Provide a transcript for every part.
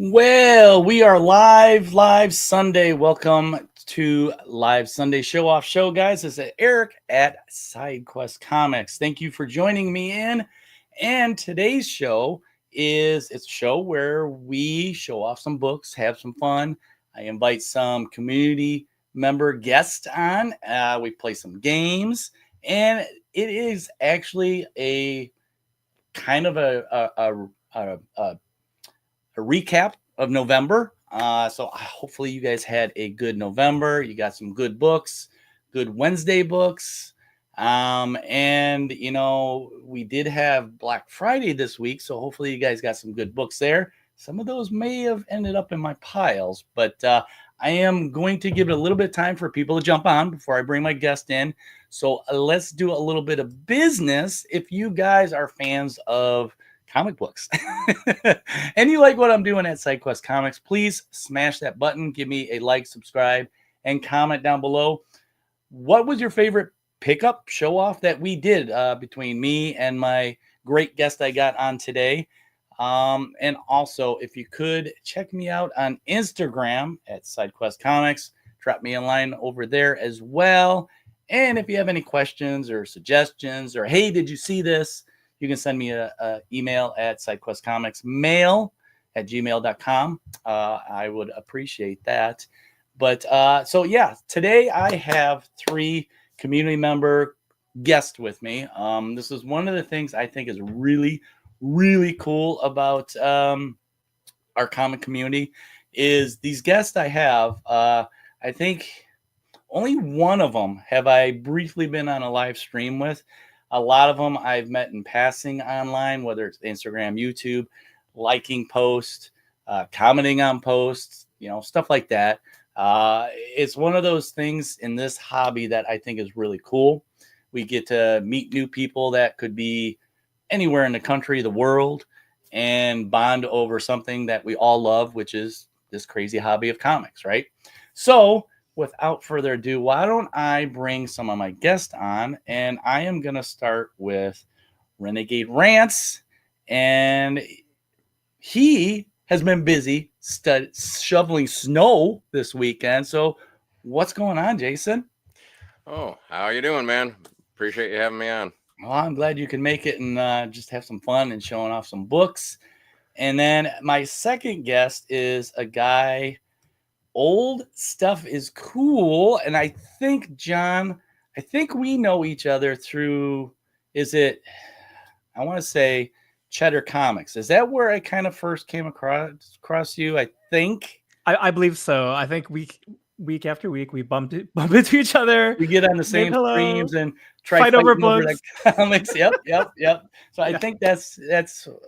Well, we are live Sunday. Welcome to live Sunday show off show, guys. This is Eric at SideQuest Comics. Thank you for joining me in. And today's show it's a show where we show off some books, have some fun. I invite some community member guests on. We play some games, and it is actually a kind of a recap of November. So hopefully you guys had a good November. You got some good books, good Wednesday books. And we did have Black Friday this week. So hopefully you guys got some good books there. Some of those may have ended up in my piles, but I am going to give it a little bit of time for people to jump on before I bring my guest in. So let's do a little bit of business. If you guys are fans of comic books and you like what I'm doing at SideQuest Comics, please smash that button, give me a like, subscribe, and comment down below. What was your favorite pickup show off that we did between me and my great guest I got on today? And also, if you could check me out on Instagram at SideQuest Comics, drop me a line over there as well. And if you have any questions or suggestions, or hey, did you see this? You can send me an email at sidequestcomicsmail@gmail.com. I would appreciate that. But so yeah, today I have three community member guests with me. This is one of the things I think is really, really cool about our comic community is these guests I have. I think only one of them have I briefly been on a live stream with. A lot of them I've met in passing online, whether it's Instagram, YouTube, liking posts, commenting on posts, stuff like that. It's one of those things in this hobby that I think is really cool. We get to meet new people that could be anywhere in the country, the world, and bond over something that we all love, which is this crazy hobby of comics, right? So without further ado, why don't I bring some of my guests on? And I am going to start with Renegade Rants. And he has been busy shoveling snow this weekend. So what's going on, Jason? Oh, how are you doing, man? Appreciate you having me on. Well, I'm glad you can make it and just have some fun and showing off some books. And then my second guest is a guy. Old stuff is cool. And I think, John, we know each other through, I want to say Cheddar Comics. Is that where I kind of first came across you? I think. I believe so. I think week after week we bump into each other. We get on the same streams and try fight over books. Over the comics. Yep. So I think that's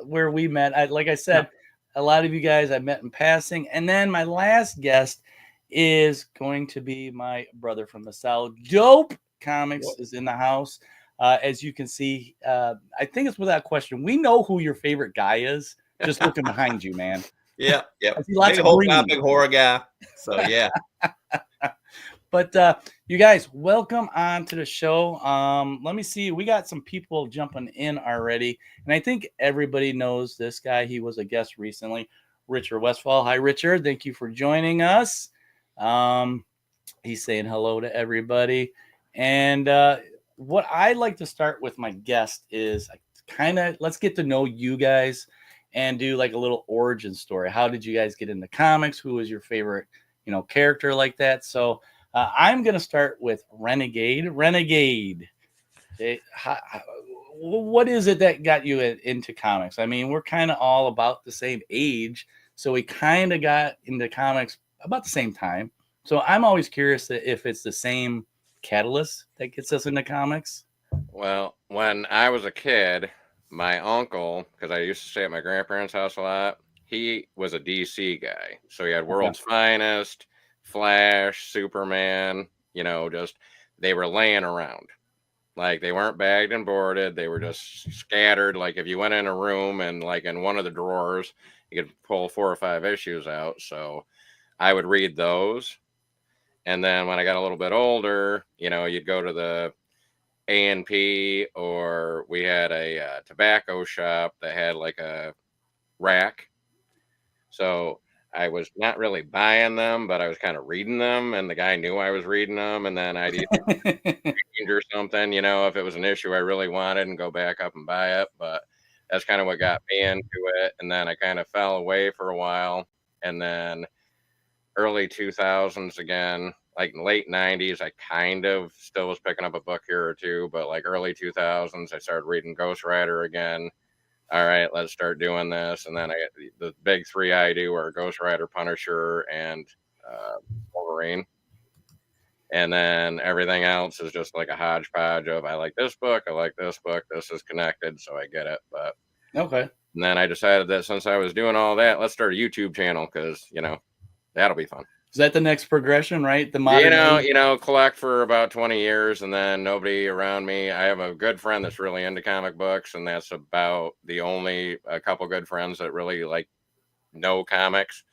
where we met. Like I said, a lot of you guys I met in passing. And then my last guest is going to be my brother from the South. Dope Comics is in the house. As you can see, I think it's without question. We know who your favorite guy is. Just looking behind you, man. Yeah. Big horror guy. So yeah. But you guys, welcome on to the show. Let me see. We got some people jumping in already. And I think everybody knows this guy. He was a guest recently, Richard Westfall. Hi, Richard. Thank you for joining us. He's saying hello to everybody. And what I like to start with my guest is let's get to know you guys and do like a little origin story. How did you guys get into comics? Who was your favorite, character like that? So I'm going to start with Renegade. Renegade, what is it that got you into comics? I mean, we're kind of all about the same age, so we kind of got into comics about the same time. So I'm always curious if it's the same catalyst that gets us into comics. Well, when I was a kid, my uncle, because I used to stay at my grandparents' house a lot, he was a DC guy. So he had World's Finest, Flash, Superman, just they were laying around. Like they weren't bagged and boarded. They were just scattered. Like if you went in a room and like in one of the drawers, you could pull 4 or 5 issues out. So I would read those. And then when I got a little bit older, you'd go to the A&P, or we had a tobacco shop that had like a rack. So I was not really buying them, but I was kind of reading them, and the guy knew I was reading them, and then I'd either change or something, if it was an issue I really wanted, and go back up and buy it. But that's kind of what got me into it. And then I kind of fell away for a while, and then early 2000s again, like late 90s, I kind of still was picking up a book here or two, but like early 2000s, I started reading Ghost Rider again. All right, let's start doing this. And then the big three I do are Ghost Rider, Punisher, and Wolverine. And then everything else is just like a hodgepodge of I like this book, I like this book, this is connected, so I get it. But Okay. and then I decided that since I was doing all that, let's start a YouTube channel because that'll be fun. Is that the next progression, right? The modern Collect for about 20 years and then nobody around me. I have a good friend that's really into comic books, and that's about the only a couple good friends that really like know comics.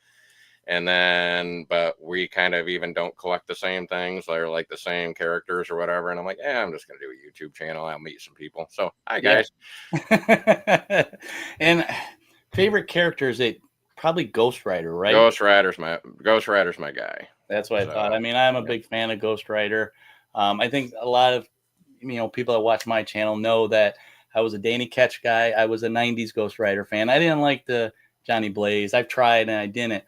And then, but we kind of even don't collect the same things or like the same characters or whatever. And I'm like, I'm just going to do a YouTube channel. I'll meet some people. So, hi guys. Yeah. And favorite characters, probably Ghost Rider, right? Ghost Rider's my guy. That's what I thought. I mean, I'm a big fan of Ghost Rider. I think a lot of people that watch my channel know that I was a Danny Ketch guy. I was a 90s Ghost Rider fan. I didn't like the Johnny Blaze. I've tried and I didn't.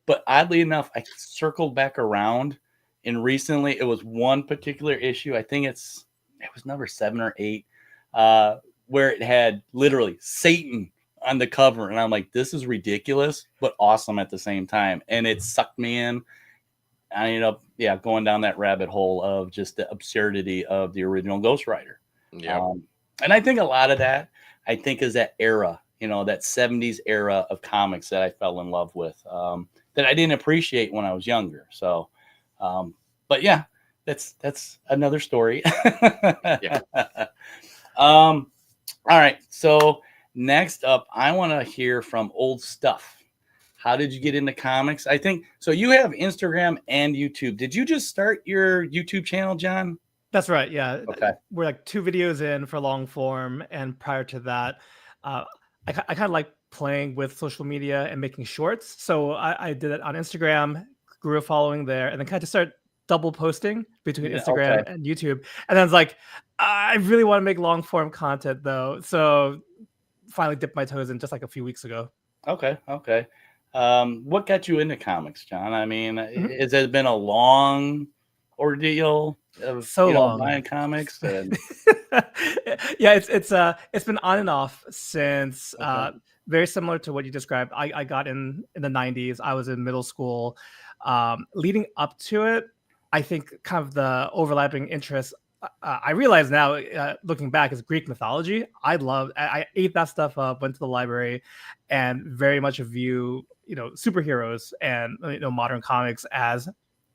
But oddly enough, I circled back around, and recently it was one particular issue. I think it was number 7 or 8, where it had literally Satan on the cover, and I'm like, this is ridiculous, but awesome at the same time, and it sucked me in. I ended up, going down that rabbit hole of just the absurdity of the original Ghost Rider. Yeah, and I think a lot of that, is that era, that 70s era of comics that I fell in love with. That I didn't appreciate when I was younger. So, but yeah, that's another story. Yeah. All right. So next up, I want to hear from Old Stuff. How did you get into comics? I think so. You have Instagram and YouTube. Did you just start your YouTube channel, John? That's right. Yeah. Okay. We're like 2 videos in for long form, and prior to that, I kind of like playing with social media and making shorts. So I did it on Instagram, grew a following there, and then kind of just started double posting between Instagram and YouTube. And then it's like, I really want to make long form content though. So finally dipped my toes in just like a few weeks ago. Okay. What got you into comics, John? I mean, has it been a long ordeal of long buying comics? And... yeah, it's been on and off since very similar to what you described. I got in the 90s. I was in middle school. Leading up to it, I think kind of the overlapping interests, I realize now, looking back, is Greek mythology. I ate that stuff up, went to the library, and very much view, superheroes and, modern comics as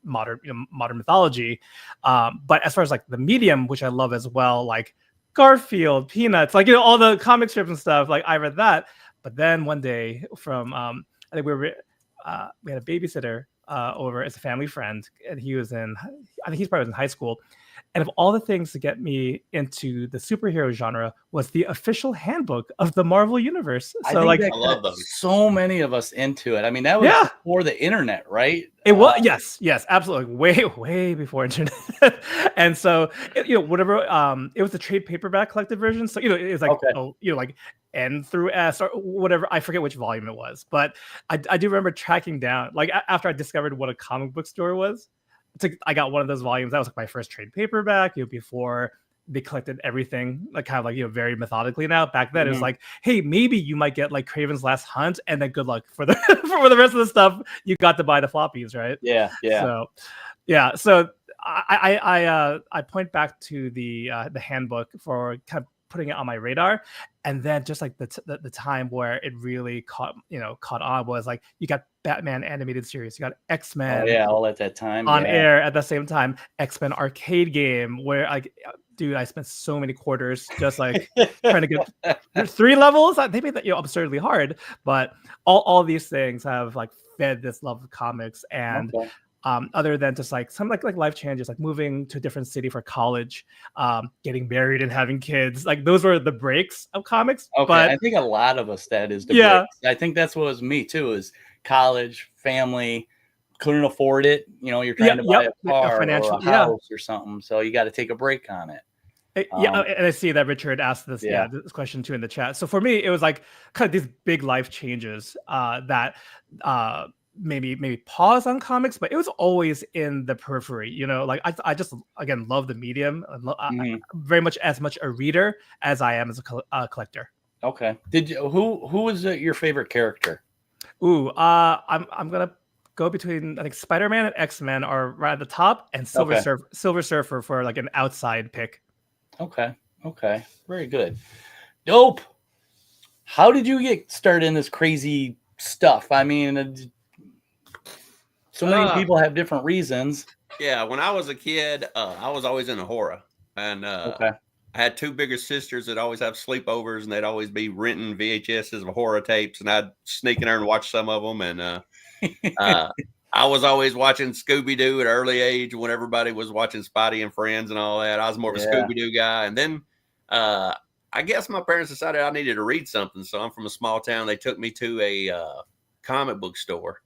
modern mythology. But as far as like the medium, which I love as well, like Garfield, Peanuts, like, all the comic strips and stuff, like I read that. But then one day from, I think we had a babysitter over as a family friend, and I think he's probably in high school. And of all the things to get me into the superhero genre was the official handbook of the Marvel Universe. So I love those. So many of us into it. I mean, that was before the internet, right? It was yes, absolutely, way before internet. And so whatever, it was the trade paperback collected version. So it was like like N through S or whatever. I forget which volume it was, but I do remember tracking down, like after I discovered what a comic book store was. I got one of those volumes. That was like my first trade paperback, before they collected everything, like kind of like, very methodically. Now back then it was like, hey, maybe you might get like Kraven's Last Hunt, and then good luck for the for the rest of the stuff. You got to buy the floppies, right? So I point back to the handbook for kind of putting it on my radar. And then just like the time where it really caught on was like, you got Batman animated series, you got X-Men all at that time on air at the same time, X-Men arcade game where I spent so many quarters just like trying to get 3 levels. They made that absurdly hard, but all these things have like fed this love of comics. And other than just like some like life changes, like moving to a different city for college, getting married and having kids, like those were the breaks of comics. But I think a lot of us, that is the breaks. I think that's what was me too, is college, family, couldn't afford it. You know, you're trying to buy a car or a house or something, so you got to take a break on it. Yeah, and I see that Richard asked this this question too in the chat. So for me, it was like kind of these big life changes that maybe pause on comics, but it was always in the periphery. You know, like I just again love the medium, very much as much a reader as I am as a collector. Okay. Did you who was your favorite character? Ooh, I'm gonna go between, I think Spider-Man and X-Men are right at the top, and Silver Surfer for like an outside pick. Okay. Very good. Dope. How did you get started in this crazy stuff? I mean, so many people have different reasons. Yeah, when I was a kid, I was always into horror. And I had two bigger sisters that always have sleepovers, and they'd always be renting VHSs of horror tapes, and I'd sneak in there and watch some of them. And I was always watching Scooby-Doo at an early age when everybody was watching Spidey and Friends and all that. I was more of a Scooby-Doo guy. And then I guess my parents decided I needed to read something. So I'm from a small town. They took me to a comic book store,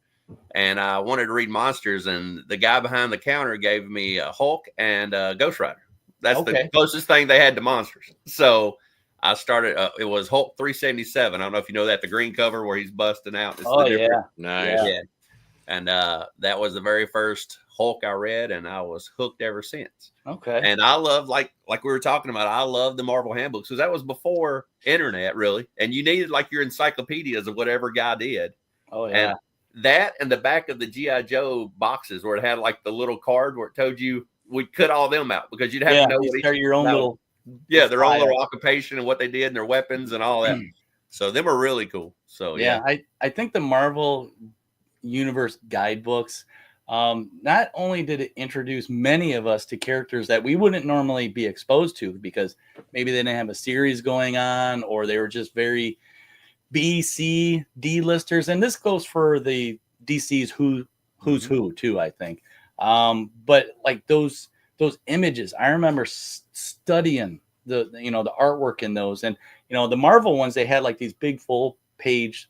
and I wanted to read monsters. And the guy behind the counter gave me Hulk and Ghost Rider. That's the closest thing they had to monsters. So I started, it was Hulk 377. I don't know if you know that, the green cover where he's busting out. Nice. Yeah. And that was the very first Hulk I read, and I was hooked ever since. Okay. And I love, like we were talking about, I love the Marvel handbooks, because that was before internet, really. And you needed like your encyclopedias of whatever guy did. Oh, yeah. And that and the back of the G.I. Joe boxes where it had like the little card where it told you, we'd cut all them out because you'd have to know what your own little their own little occupation and what they did and their weapons and all that. So them are really cool. So I think the Marvel Universe guidebooks, not only did it introduce many of us to characters that we wouldn't normally be exposed to because maybe they didn't have a series going on, or they were just very B, C, D listers. And this goes for the DC's who's who too, I think. But like those images, I remember studying the artwork in those, and the Marvel ones, they had like these big full page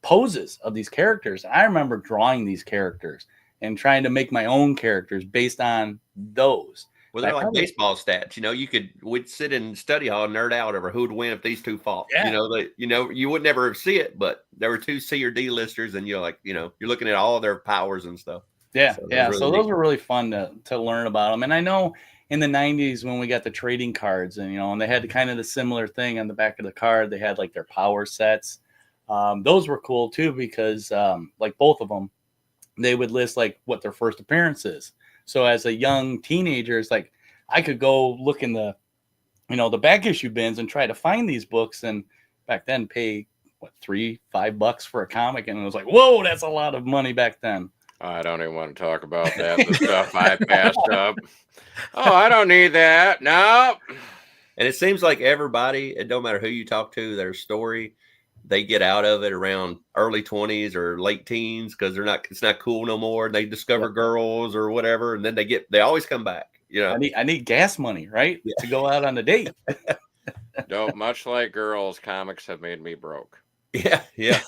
poses of these characters. I remember drawing these characters and trying to make my own characters based on those. Well, they're like baseball stats. We'd sit in study hall and nerd out over who would win if these two fought. Yeah. You would never see it, but there were two C or D listers, and you're looking at all their powers and stuff. Yeah, so those were really fun to learn about them. And I know in the 90s when we got the trading cards, and they had kind of the similar thing on the back of the card. They had like their power sets. Those were cool too because like both of them, they would list like what their first appearance is. So as a young teenager, it's like I could go look in the back issue bins and try to find these books, and back then pay $3-5 for a comic, and it was like, whoa, that's a lot of money back then. I don't even want to talk about that. The stuff I passed up. Oh, I don't need that. No. And it seems like everybody, it don't matter who you talk to, their story, they get out of it around early 20s or late teens because it's not cool no more. They discover girls or whatever, and then they always come back. I need gas money, right? Yeah. To go out on a date. No, much like girls, comics have made me broke. Yeah. Yeah.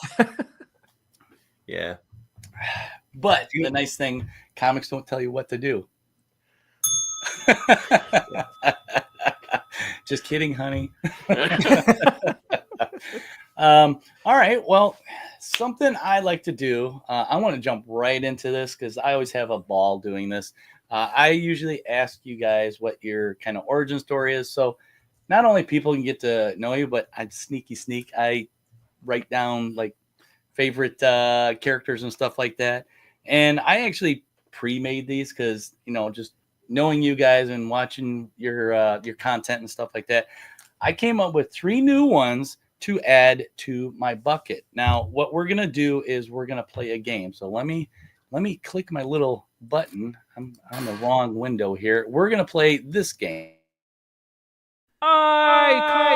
But the nice thing, comics don't tell you what to do. Just kidding, honey. All right. Well, something I like to do, I want to jump right into this because I always have a ball doing this. I usually ask you guys what your kind of origin story is. So not only people can get to know you, but I sneak. I write down like favorite characters and stuff like that. And I actually pre-made these because, just knowing you guys and watching your content and stuff like that, I came up with 3 new ones to add to my bucket. Now, what we're going to do is we're going to play a game. So let me click my little button. I'm on the wrong window here. We're going to play this game. Icon.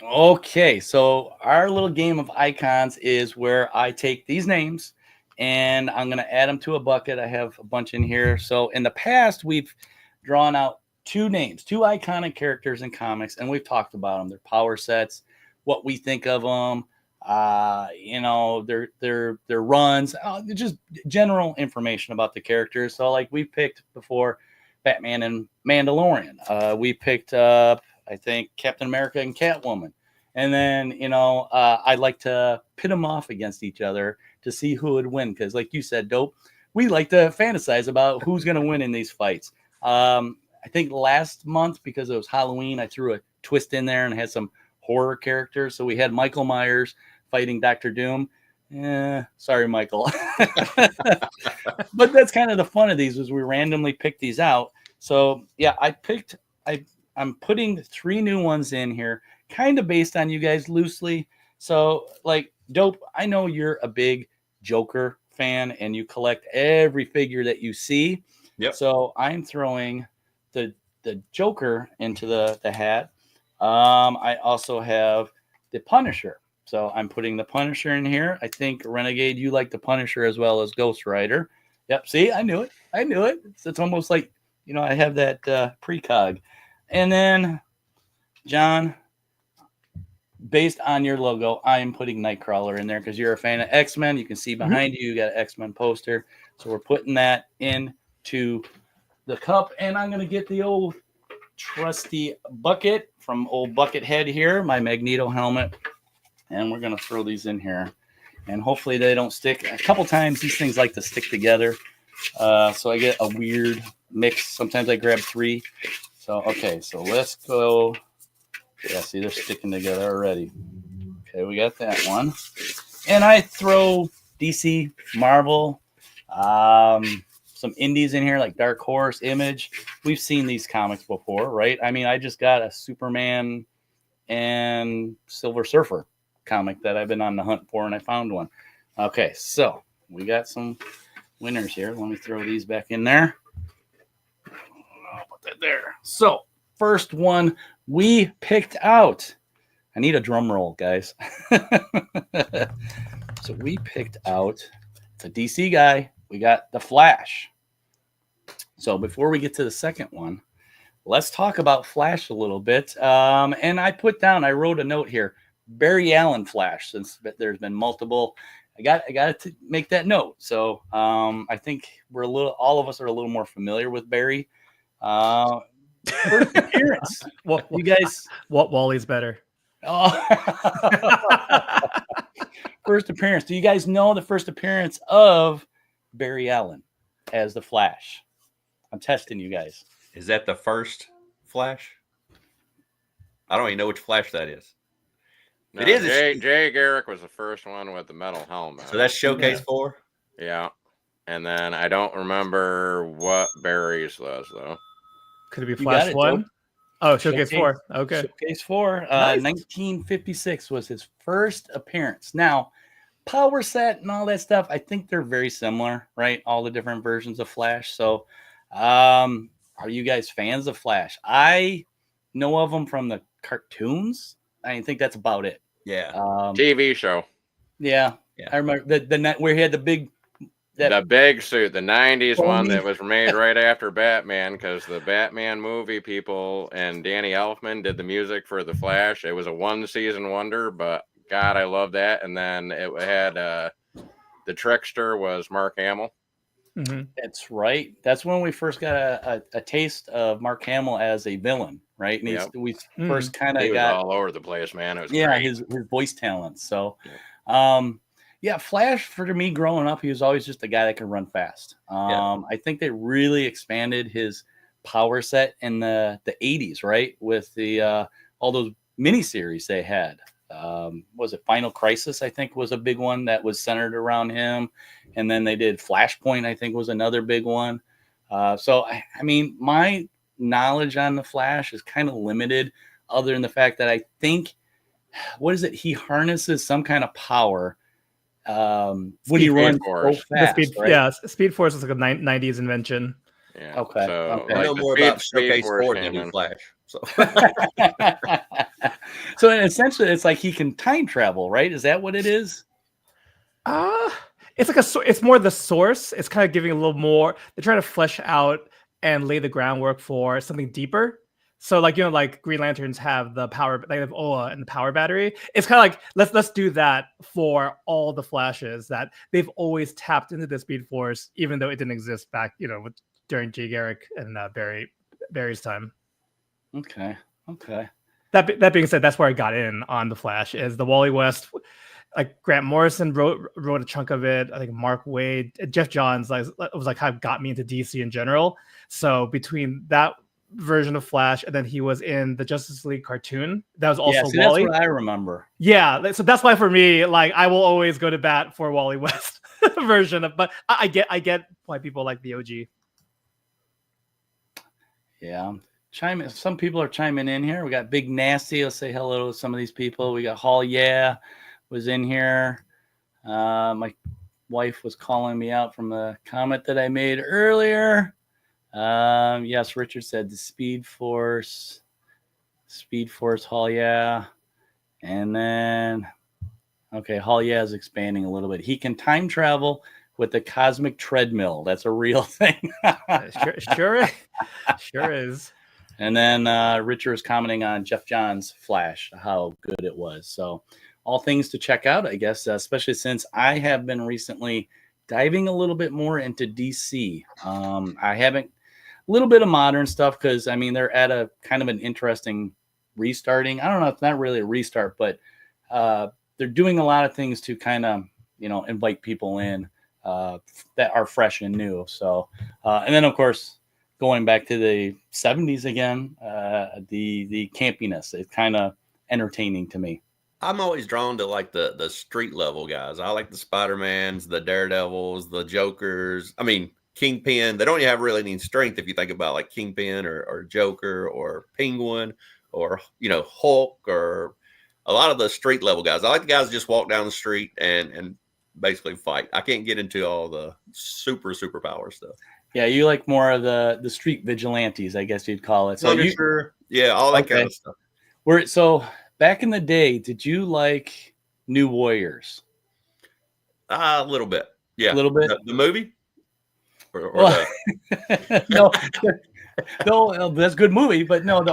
Okay, so our little game of icons is where I take these names and I'm going to add them to a bucket. I have a bunch in here. So in the past, we've drawn out two names, two iconic characters in comics, and we've talked about them. Their power sets, what we think of them, their runs, just general information about the characters. So like we picked before Batman and Mandalorian. We picked up, I think, Captain America and Catwoman. And then, I'd like to pit them off against each other to see who would win. Because like you said, Dope, we like to fantasize about who's going to win in these fights. I think last month, because it was Halloween, I threw a twist in there and had some horror characters. So we had Michael Myers fighting Dr. Doom. Sorry, Michael. But that's kind of the fun of these, was we randomly picked these out. So yeah, I'm putting 3 new ones in here, kind of based on you guys loosely. So like, Dope, I know you're a big Joker fan and you collect every figure that you see. Yep. So I'm throwing the Joker into the hat. I also have the Punisher. So I'm putting the Punisher in here. I think, Renegade, you like the Punisher as well as Ghost Rider. Yep. See, I knew it. It's almost like, I have that precog. And then, John, based on your logo, I am putting Nightcrawler in there because you're a fan of X-Men. You can see behind you got an X-Men poster. So we're putting that into the cup. And I'm going to get the old trusty bucket from old Buckethead here, my Magneto helmet. And we're going to throw these in here. And hopefully they don't stick. A couple times these things like to stick together. So I get a weird mix. Sometimes I grab 3. So, okay, so let's go. Yeah, see, they're sticking together already. Okay, we got that one. And I throw DC, Marvel, some indies in here like Dark Horse, Image. We've seen these comics before, right? I mean, I just got a Superman and Silver Surfer comic that I've been on the hunt for, and I found one. Okay, so we got some winners here. Let me throw these back in there. I'll put that there. So, first one we picked out. I need a drum roll, guys. So we picked out, it's a DC guy. We got the Flash. So before we get to the second one, let's talk about Flash a little bit. And I wrote a note here, Barry Allen Flash, since there's been multiple. I got to make that note. So I think all of us are a little more familiar with Barry. First appearance. You guys, Wally's better. Oh. First appearance. Do you guys know the first appearance of Barry Allen as the Flash? I'm testing you guys. Is that the first Flash? I don't even know which Flash that is. No, it is. Jay Garrick was the first one with the metal helmet. So that's Showcase 4? Yeah. And then I don't remember what Barry's was, though. Could it be Flash 1? Oh, Showcase 4. Okay. Showcase 4. Nice. 1956 was his first appearance. Now, power set and all that stuff, I think they're very similar, right? All the different versions of Flash. So, are you guys fans of Flash? I know of them from the cartoons. I think that's about it. Yeah. TV show. Yeah. I remember the where he had the big suit, the 90s one that was made right after Batman, because the Batman movie people and Danny Elfman did the music for the Flash. It was a 1-season wonder, but God, I love that. And then it had the trickster was Mark Hamill. Mm-hmm. That's right. That's when we first got a taste of Mark Hamill as a villain, right? And we first kind of got all over the place, man. It was great. his voice talent. So, Flash, for me growing up, he was always just a guy that could run fast. I think they really expanded his power set in the 80s, right? With the all those miniseries they had. Was it Final Crisis? I think was a big one that was centered around him. And then they did Flashpoint, I think was another big one. So, I mean, my knowledge on the Flash is kind of limited, other than the fact that I think, he harnesses some kind of power when he runs so fast, right? Yeah, Speed Force is like a 90s invention. Yeah. Okay. So, I know more about Showcase 4 than I do Flash. So. So essentially, it's like he can time travel, right? Is that what it is? It's like it's more the source. It's kind of giving a little more. They're trying to flesh out and lay the groundwork for something deeper. So like, like Green Lanterns have the power, they have Oa and the power battery. It's kind of like, let's do that for all the Flashes, that they've always tapped into the Speed Force, even though it didn't exist back, during Jay Garrick and Barry's time. Okay. That being said, that's where I got in on the Flash, is the Wally West. Like Grant Morrison wrote a chunk of it. I think Mark Waid, Jeff Johns was like how got me into DC in general. So between that version of Flash, and then he was in the Justice League cartoon that was also Wally. That's what I remember. Yeah, so that's why for me, like, I will always go to bat for Wally West version of. But I get why people like the OG. Yeah, some people are chiming in here. We got Big Nasty. Let's say hello to some of these people. We got Hall was in here. My wife was calling me out from the comment that I made earlier. Yes, Richard said the Speed Force, Hall and then Hall is expanding a little bit. He can time travel with the cosmic treadmill. That's a real thing. Sure is. And then Richard is commenting on Jeff Johns' Flash, how good it was. So all things to check out, I guess, especially since I have been recently diving a little bit more into DC. I haven't, a little bit of modern stuff, because I mean, they're at a kind of an interesting restarting. I don't know, it's not really a restart, but they're doing a lot of things to kind of, invite people in that are fresh and new. So, and then of course, going back to the 70s again, the campiness, it's kind of entertaining to me. I'm always drawn to like the street level guys. I like the Spider-Mans, the Daredevils, the Jokers. I mean, Kingpin. They don't have really any strength if you think about like Kingpin or Joker or Penguin or Hulk or a lot of the street level guys. I like the guys that just walk down the street and basically fight. I can't get into all the super power stuff. Yeah, you like more of the street vigilantes, I guess you'd call it. So yeah, all that kind of stuff. So back in the day, did you like New Warriors? A little bit. Yeah. A little bit. The movie? No, that's a good movie, but no,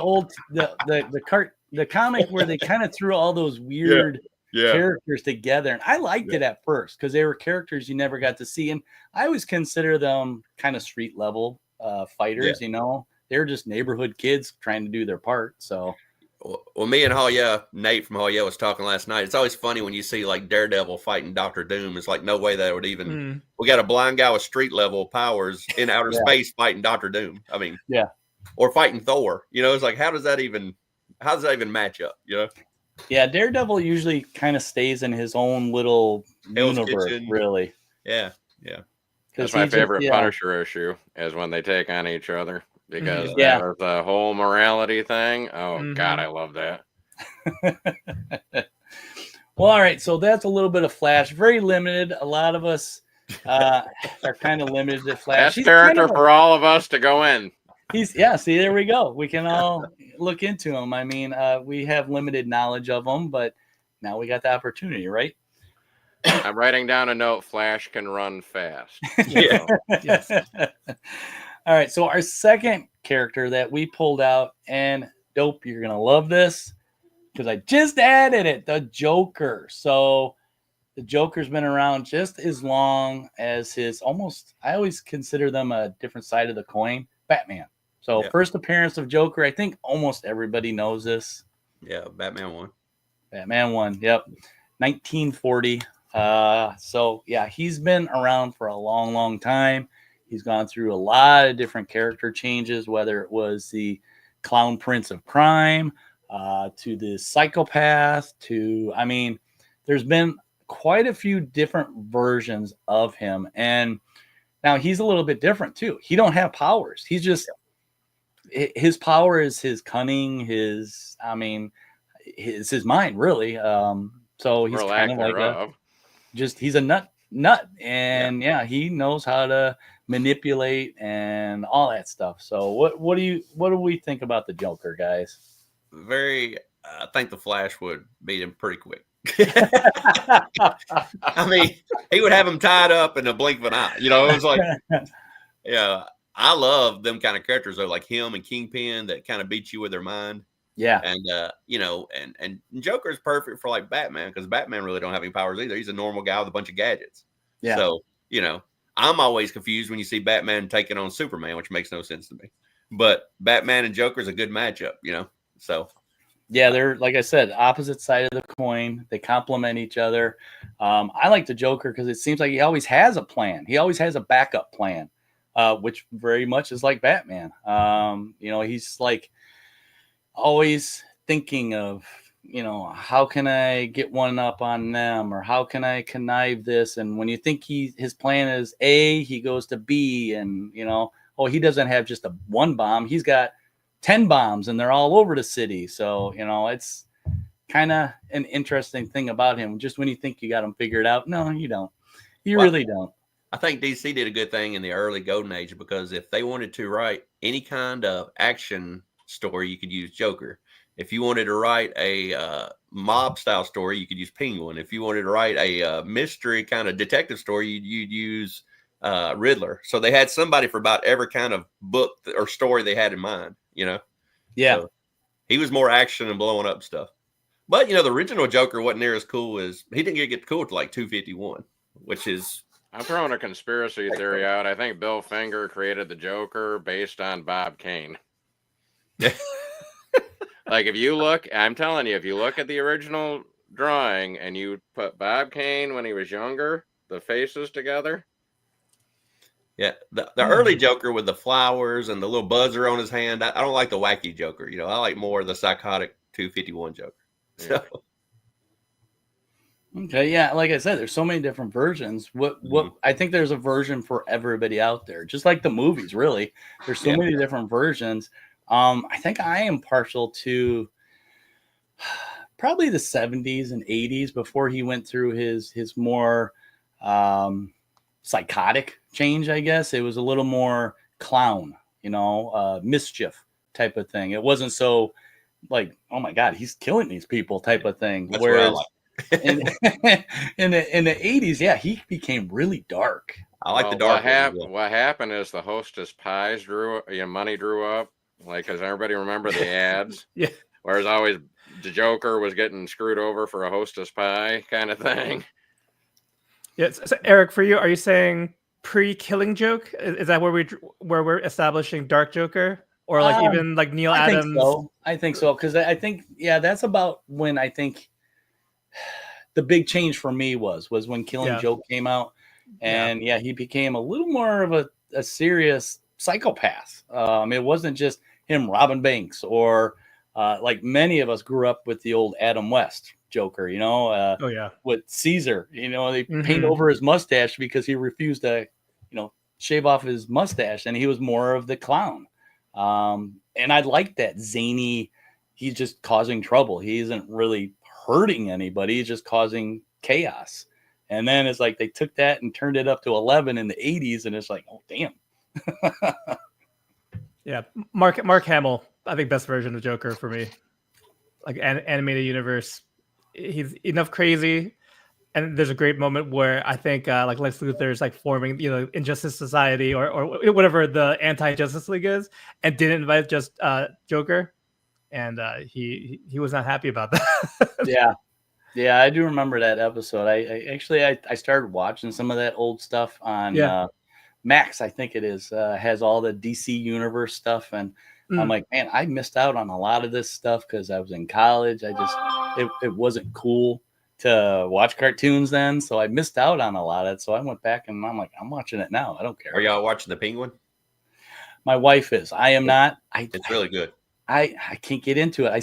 the comic where they kind of threw all those weird characters together, and I liked it at first because they were characters you never got to see, and I always consider them kind of street level fighters. They're just neighborhood kids trying to do their part. So. Well, me and Nate from Hall was talking last night. It's always funny when you see like Daredevil fighting Dr. Doom. It's like no way that would even. We got a blind guy with street level powers in outer space fighting Dr. Doom. I mean, or fighting Thor. It's like how does that even match up? Yeah, Daredevil usually kind of stays in his own little universe, really. Yeah. That's my favorite Punisher issue is when they take on each other. Because there's the whole morality thing. Oh, God, I love that. Well, all right. So that's a little bit of Flash. Very limited. A lot of us are kind of limited to Flash. Best character for all of us to go in. See, there we go. We can all look into him. I mean, we have limited knowledge of him, but now we got the opportunity, right? I'm writing down a note. Flash can run fast. Yes. All right, so our second character that we pulled out, and Dope, you're going to love this because I just added it, the Joker. So the Joker's been around just as long as I always consider them a different side of the coin, Batman. So first appearance of Joker, I think almost everybody knows this. Yeah, Batman 1. Yep, 1940. He's been around for a long, long time. He's gone through a lot of different character changes, whether it was the Clown Prince of Crime, to the psychopath, there's been quite a few different versions of him. And now he's a little bit different too. He don't have powers. He's just, his power is his cunning, his mind, really. So he's kind of like he's a nut. And he knows how to manipulate and all that stuff. So what do we think about the Joker, guys? I think the Flash would beat him pretty quick. I mean, he would have him tied up in a blink of an eye. It was like, I love them kind of characters though, like him and Kingpin that kind of beat you with their mind. Yeah. And you know, and Joker is perfect for like Batman, because Batman really don't have any powers either. He's a normal guy with a bunch of gadgets. Yeah. So, you know, I'm always confused when you see Batman taking on Superman, which makes no sense to me. But Batman and Joker is a good matchup, you know. So yeah, they're, like I said, opposite side of the coin. They complement each other. I like the Joker because it seems like he always has a plan. He always has a backup plan, which very much is like Batman. You know, he's like always thinking of, you know, how can I get one up on them, or how can I connive this? And when you think his plan is A, he goes to B, and you know, oh, he doesn't have just one bomb. He's got 10 bombs and they're all over the city. So, you know, it's kind of an interesting thing about him. Just when you think you got him figured out, no, you don't. You really don't. I think DC did a good thing in the early golden age, because if they wanted to write any kind of action story, you could use Joker. If you wanted to write a mob style story, you could use Penguin. If you wanted to write a mystery kind of detective story, you'd use Riddler. So they had somebody for about every kind of book or story they had in mind, you know? Yeah. So he was more action and blowing up stuff. But, you know, the original Joker wasn't near as cool as, he didn't get cool to like 251, which is. I'm throwing a conspiracy theory out. I think Bill Finger created the Joker based on Bob Kane. Like, if you look, I'm telling you, if you look at the original drawing and you put Bob Kane when he was younger, the faces together. Yeah, the early Joker with the flowers and the little buzzer on his hand, I don't like the wacky Joker. You know, I like more the psychotic 251 Joker. So. Okay, yeah, like I said, there's so many different versions. What I think there's a version for everybody out there, just like the movies. Really, there's so many different versions. I think I am partial to probably the 70s and 80s before he went through his more psychotic change. I guess it was a little more clown, you know, mischief type of thing. It wasn't so like, oh my God, he's killing these people type of thing. That's Whereas what I like. in the 80s, yeah, he became really dark. I like the dark. What happened is the Hostess pies money drew up, like, because everybody remember the ads. Yeah. Whereas always the Joker was getting screwed over for a Hostess pie kind of thing. Yes. So Eric, for you, are you saying pre-Killing Joke? Is that where we're establishing Dark Joker, or like even like Neil Adams? I think so, because I think that's about when I think the big change for me was when Killing Joke came out, and he became a little more of a serious psychopath. It wasn't just him robbing banks, or like many of us grew up with the old Adam West Joker, you know, with Caesar, you know, they paint over his mustache because he refused to, you know, shave off his mustache, and he was more of the clown. And I like that zany, he's just causing trouble. He isn't really hurting anybody, he's just causing chaos. And then it's like they took that and turned it up to 11 in the 80s, and it's like, oh damn. Yeah, Mark Hamill, I think best version of Joker for me. Like animated universe, he's enough crazy, and there's a great moment where I think like Lex Luthor's like forming, you know, Injustice Society or whatever the anti-Justice League is, and didn't invite just Joker. And he was not happy about that. Yeah, I do remember that episode. I started watching some of that old stuff on Max, I think it is. Has all the DC Universe stuff, and I'm like, man, I missed out on a lot of this stuff because I was in college. It wasn't cool to watch cartoons then, so I missed out on a lot of it. So I went back and I'm like, I'm watching it now. I don't care. Are y'all watching the Penguin? My wife is. I am not. It's really good. I can't get into it. I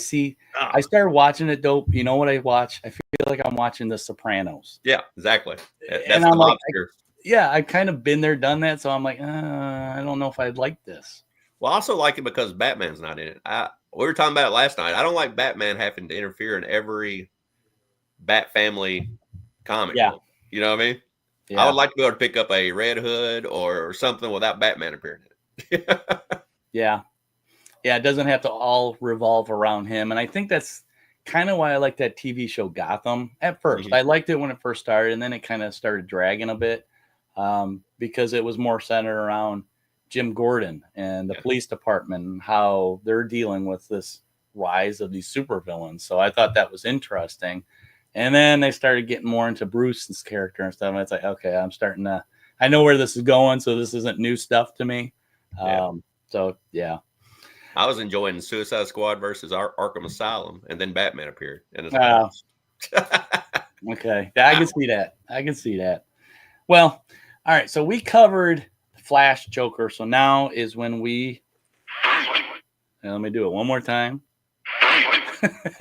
started watching it, dope. You know what I watch? I feel like I'm watching The Sopranos. Yeah, exactly. That's and the I'm like, mobster. I've kind of been there, done that. So I'm like, I don't know if I'd like this. Well, I also like it because Batman's not in it. We were talking about it last night. I don't like Batman having to interfere in every Bat Family comic book. You know what I mean? Yeah. I would like to be able to pick up a Red Hood or something without Batman appearing in it. Yeah, it doesn't have to all revolve around him. And I think that's kind of why I like that TV show Gotham at first. I liked it when it first started, and then it kind of started dragging a bit because it was more centered around Jim Gordon and the police department and how they're dealing with this rise of these supervillains. So I thought that was interesting. And then they started getting more into Bruce's character and stuff. And it's like, okay, I know where this is going. So this isn't new stuff to me. So yeah. I was enjoying Suicide Squad versus Arkham Asylum, and then Batman appeared. And it's okay. Yeah, I can see that. Well, all right. So we covered Flash, Joker. So now is when let me do it one more time.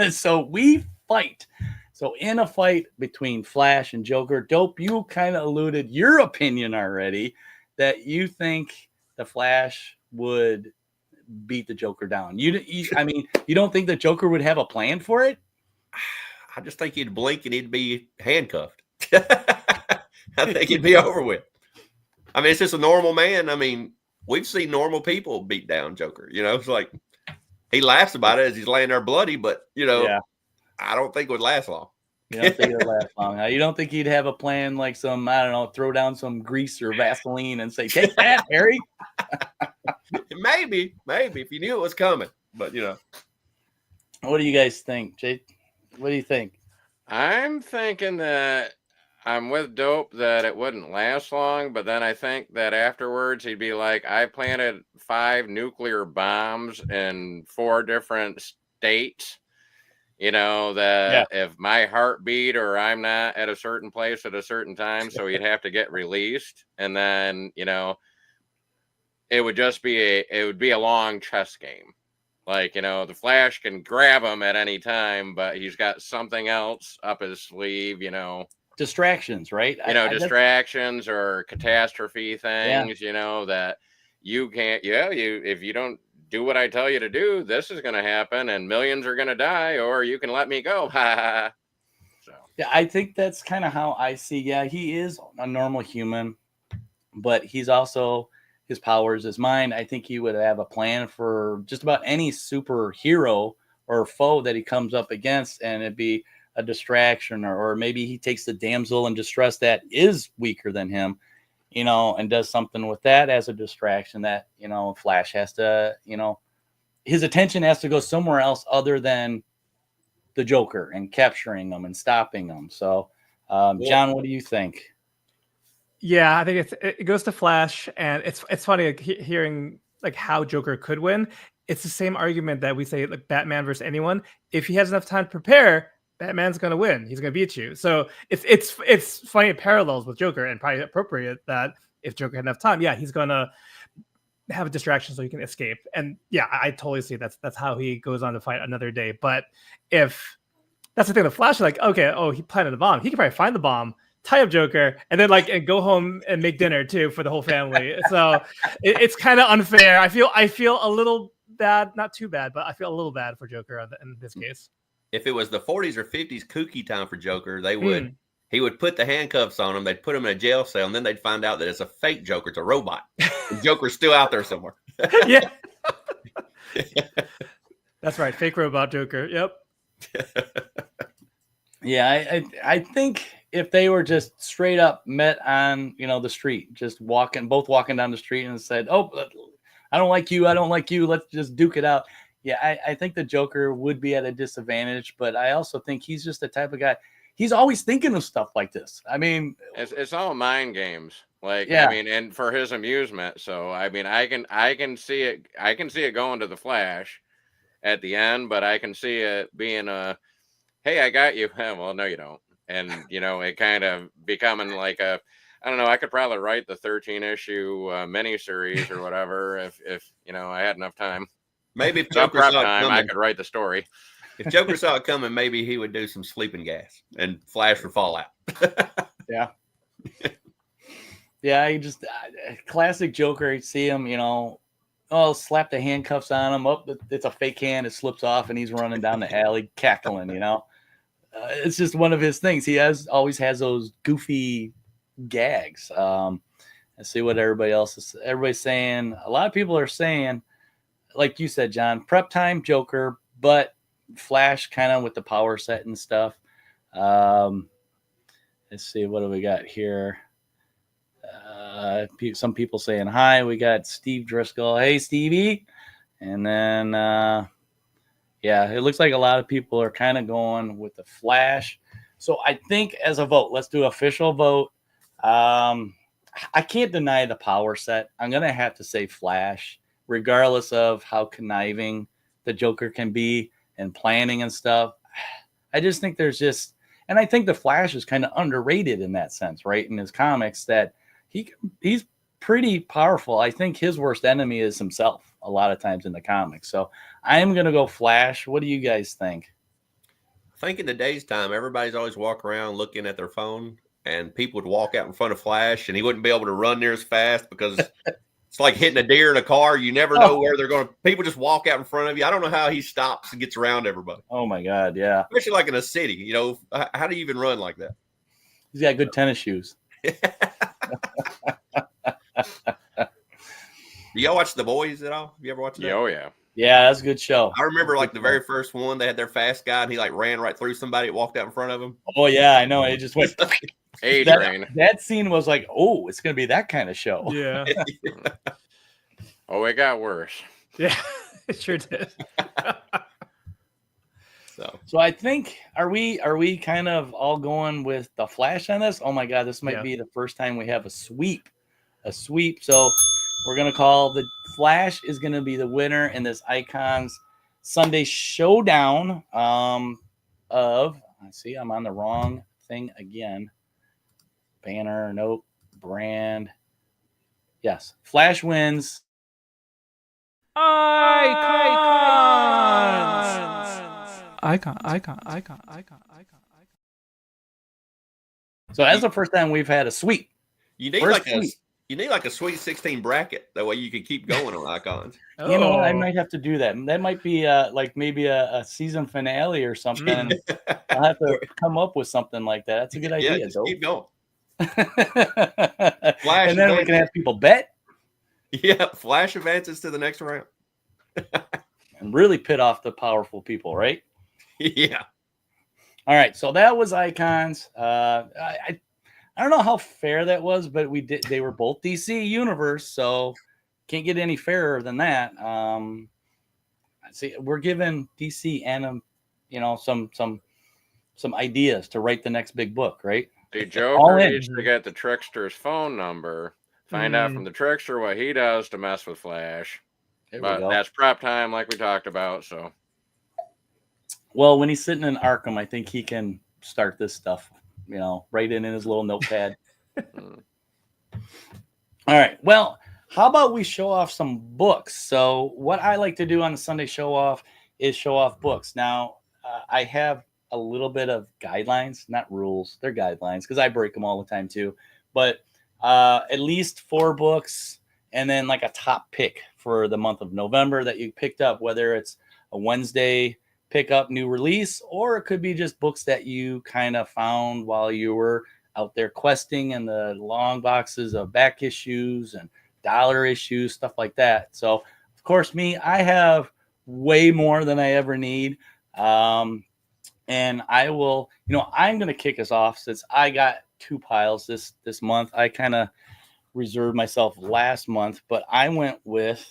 So we fight. So in a fight between Flash and Joker, Dope, you kind of alluded your opinion already that you think the Flash would beat the Joker down. I mean, you don't think the Joker would have a plan for it? I just think he'd blink and he'd be handcuffed. I think he'd be over with. I mean, it's just a normal man. I mean, we've seen normal people beat down Joker. You know, it's like he laughs about it as he's laying there bloody, but I don't think it would last long. You don't think it would last long? You don't think he'd have a plan like some, I don't know, throw down some grease or Vaseline and say, "Take that, Harry"? Maybe if you knew it was coming, but What do you guys think, Jake? What do you think? I'm thinking that I'm with Dope that it wouldn't last long, but then I think that afterwards he'd be like, I planted 5 nuclear bombs in 4 different states. If my heart beat or I'm not at a certain place at a certain time, so he'd have to get released. And then, it would just be a long chess game. Like, the Flash can grab him at any time, but he's got something else up his sleeve, Distractions, right? Distractions or catastrophe things, that you can't, if you don't do what I tell you to do, this is going to happen and millions are going to die, or you can let me go. So. Yeah, I think that's kind of how I see. Yeah, he is a normal human, but he's also, his powers is mine. I think he would have a plan for just about any superhero or foe that he comes up against, and it'd be a distraction, or maybe he takes the damsel in distress that is weaker than him, and does something with that as a distraction that, Flash has to, his attention has to go somewhere else other than the Joker and capturing them and stopping them. So, John, what do you think? Yeah, I think it goes to Flash, and it's funny hearing like how Joker could win. It's the same argument that we say like Batman versus anyone. If he has enough time to prepare, Batman's going to win. He's going to beat you. So it's funny parallels with Joker, and probably appropriate that if Joker had enough time, he's going to have a distraction so he can escape. And I totally see that's how he goes on to fight another day. But if that's the thing, the Flash is like, okay, he planted a bomb. He can probably find the bomb, tie up Joker, and then and go home and make dinner too for the whole family. So it's kind of unfair. I feel a little bad, not too bad, but I feel a little bad for Joker in this case. If it was the 40s or 50s kooky time for Joker, he would put the handcuffs on him. They'd put him in a jail cell, and then they'd find out that it's a fake Joker. It's a robot. The Joker's still out there somewhere. Yeah. That's right. Fake robot Joker. Yep. Yeah, I think if they were just straight up met on, the street, just both walking down the street and said, "Oh, I don't like you. Let's just duke it out." Yeah, I think the Joker would be at a disadvantage, but I also think he's just the type of guy. He's always thinking of stuff like this. I mean, it's all mind games. And for his amusement. So I can see it. I can see it going to the Flash at the end, but I can see it being hey, I got you. Well, no, you don't. And it kind of becoming like I don't know. I could probably write the 13-issue miniseries or whatever if I had enough time. Maybe if Joker saw it coming, I could write the story. If Joker saw it coming, maybe he would do some sleeping gas and Flash would fall out. Yeah. Yeah, he just classic Joker. You see him, slap the handcuffs on him. Oh, it's a fake hand. It slips off, and he's running down the alley cackling. It's just one of his things. He always has those goofy gags. Let's see what everybody's saying. A lot of people are saying, like you said, John, prep time Joker, but Flash kind of with the power set and stuff. Let's see, what do we got here? Some people saying hi. We got Steve Driscoll. Hey, Stevie. And then, yeah, it looks like a lot of people are kind of going with the Flash. So I think as a vote, let's do official vote. I can't deny the power set. I'm going to have to say Flash, regardless of how conniving the Joker can be and planning and stuff. I just think and I think the Flash is kind of underrated in that sense, right? In his comics, that he's pretty powerful. I think his worst enemy is himself a lot of times in the comics. So I'm going to go Flash. What do you guys think? I think in today's time, everybody's always walking around looking at their phone, and people would walk out in front of Flash, and he wouldn't be able to run near as fast because it's like hitting a deer in a car. You never know where they're going. People just walk out in front of you. I don't know how he stops and gets around everybody. Oh, my God, yeah. Especially like in a city. You know, how do you even run like that? He's got good tennis shoes. Do y'all watch The Boys at all? Have you ever watched that? Oh, yeah. Yeah, that's a good show. I remember like the very first one, they had their fast guy, and he like ran right through somebody that walked out in front of him. Oh, yeah, I know. It just went. A-Train. That scene was like, oh, it's going to be that kind of show. Yeah. Oh, it got worse. Yeah, it sure did. So I think are we kind of all going with the Flash on this? Oh my God, this might be the first time we have a sweep. So we're gonna call the Flash is gonna be the winner in this Icons Sunday Showdown. I see I'm on the wrong thing again. Banner, nope, brand. Yes, Flash wins. Icon. So that's the first time we've had a sweep. You need like a Sweet 16 bracket. That way you can keep going on Icons. You know what? I might have to do that. That might be like maybe a season finale or something. I'll have to come up with something like that. That's a good idea. Just keep going. And then we can have people bet. Yeah, Flash advances to the next round. And really pit off the powerful people, right? Yeah. All right. So that was Icons. I don't know how fair that was, but they were both DC Universe, so can't get any fairer than that. See, we're giving DC and some ideas to write the next big book, right? The Joker needs to get the Trickster's phone number, find out from the Trickster what he does to mess with Flash. But that's prep time, like we talked about. So, well, when he's sitting in Arkham, I think he can start this stuff. Write in his little notepad. All right. Well, how about we show off some books? So what I like to do on the Sunday show off is show off books. Now, I have a little bit of guidelines, not rules. They're guidelines because I break them all the time too. But at least 4 books and then like a top pick for the month of November that you picked up, whether it's a Wednesday pick up new release, or it could be just books that you kind of found while you were out there questing in the long boxes of back issues and dollar issues, stuff like that. So of course I have way more than I ever need. And I will, I'm going to kick us off since I got 2 piles this month. I kind of reserved myself last month, but I went with,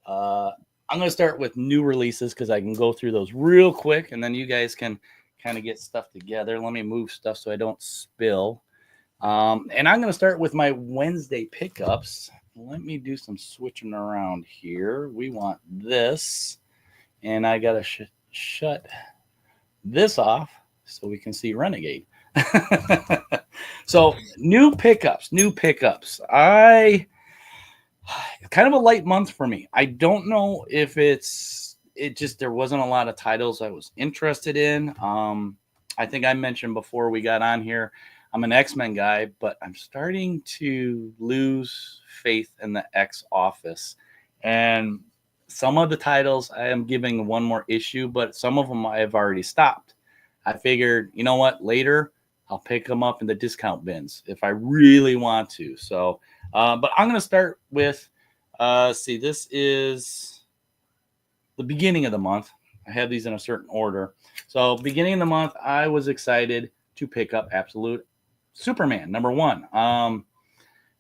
I'm going to start with new releases because I can go through those real quick, and then you guys can kind of get stuff together. Let me move stuff so I don't spill. And I'm going to start with my Wednesday pickups. Let me do some switching around here. We want this, and I got to shut this off so we can see Renegade. So new pickups. Kind of a light month for me. I don't know if there wasn't a lot of titles I was interested in. I think I mentioned before we got on here, I'm an X-Men guy, but I'm starting to lose faith in the X office. And some of the titles I am giving one more issue, but some of them I have already stopped. I figured, you know what, later I'll pick them up in the discount bins if I really want to. So, but I'm going to start with, this is the beginning of the month. I have these in a certain order. So beginning of the month, I was excited to pick up Absolute Superman, number 1.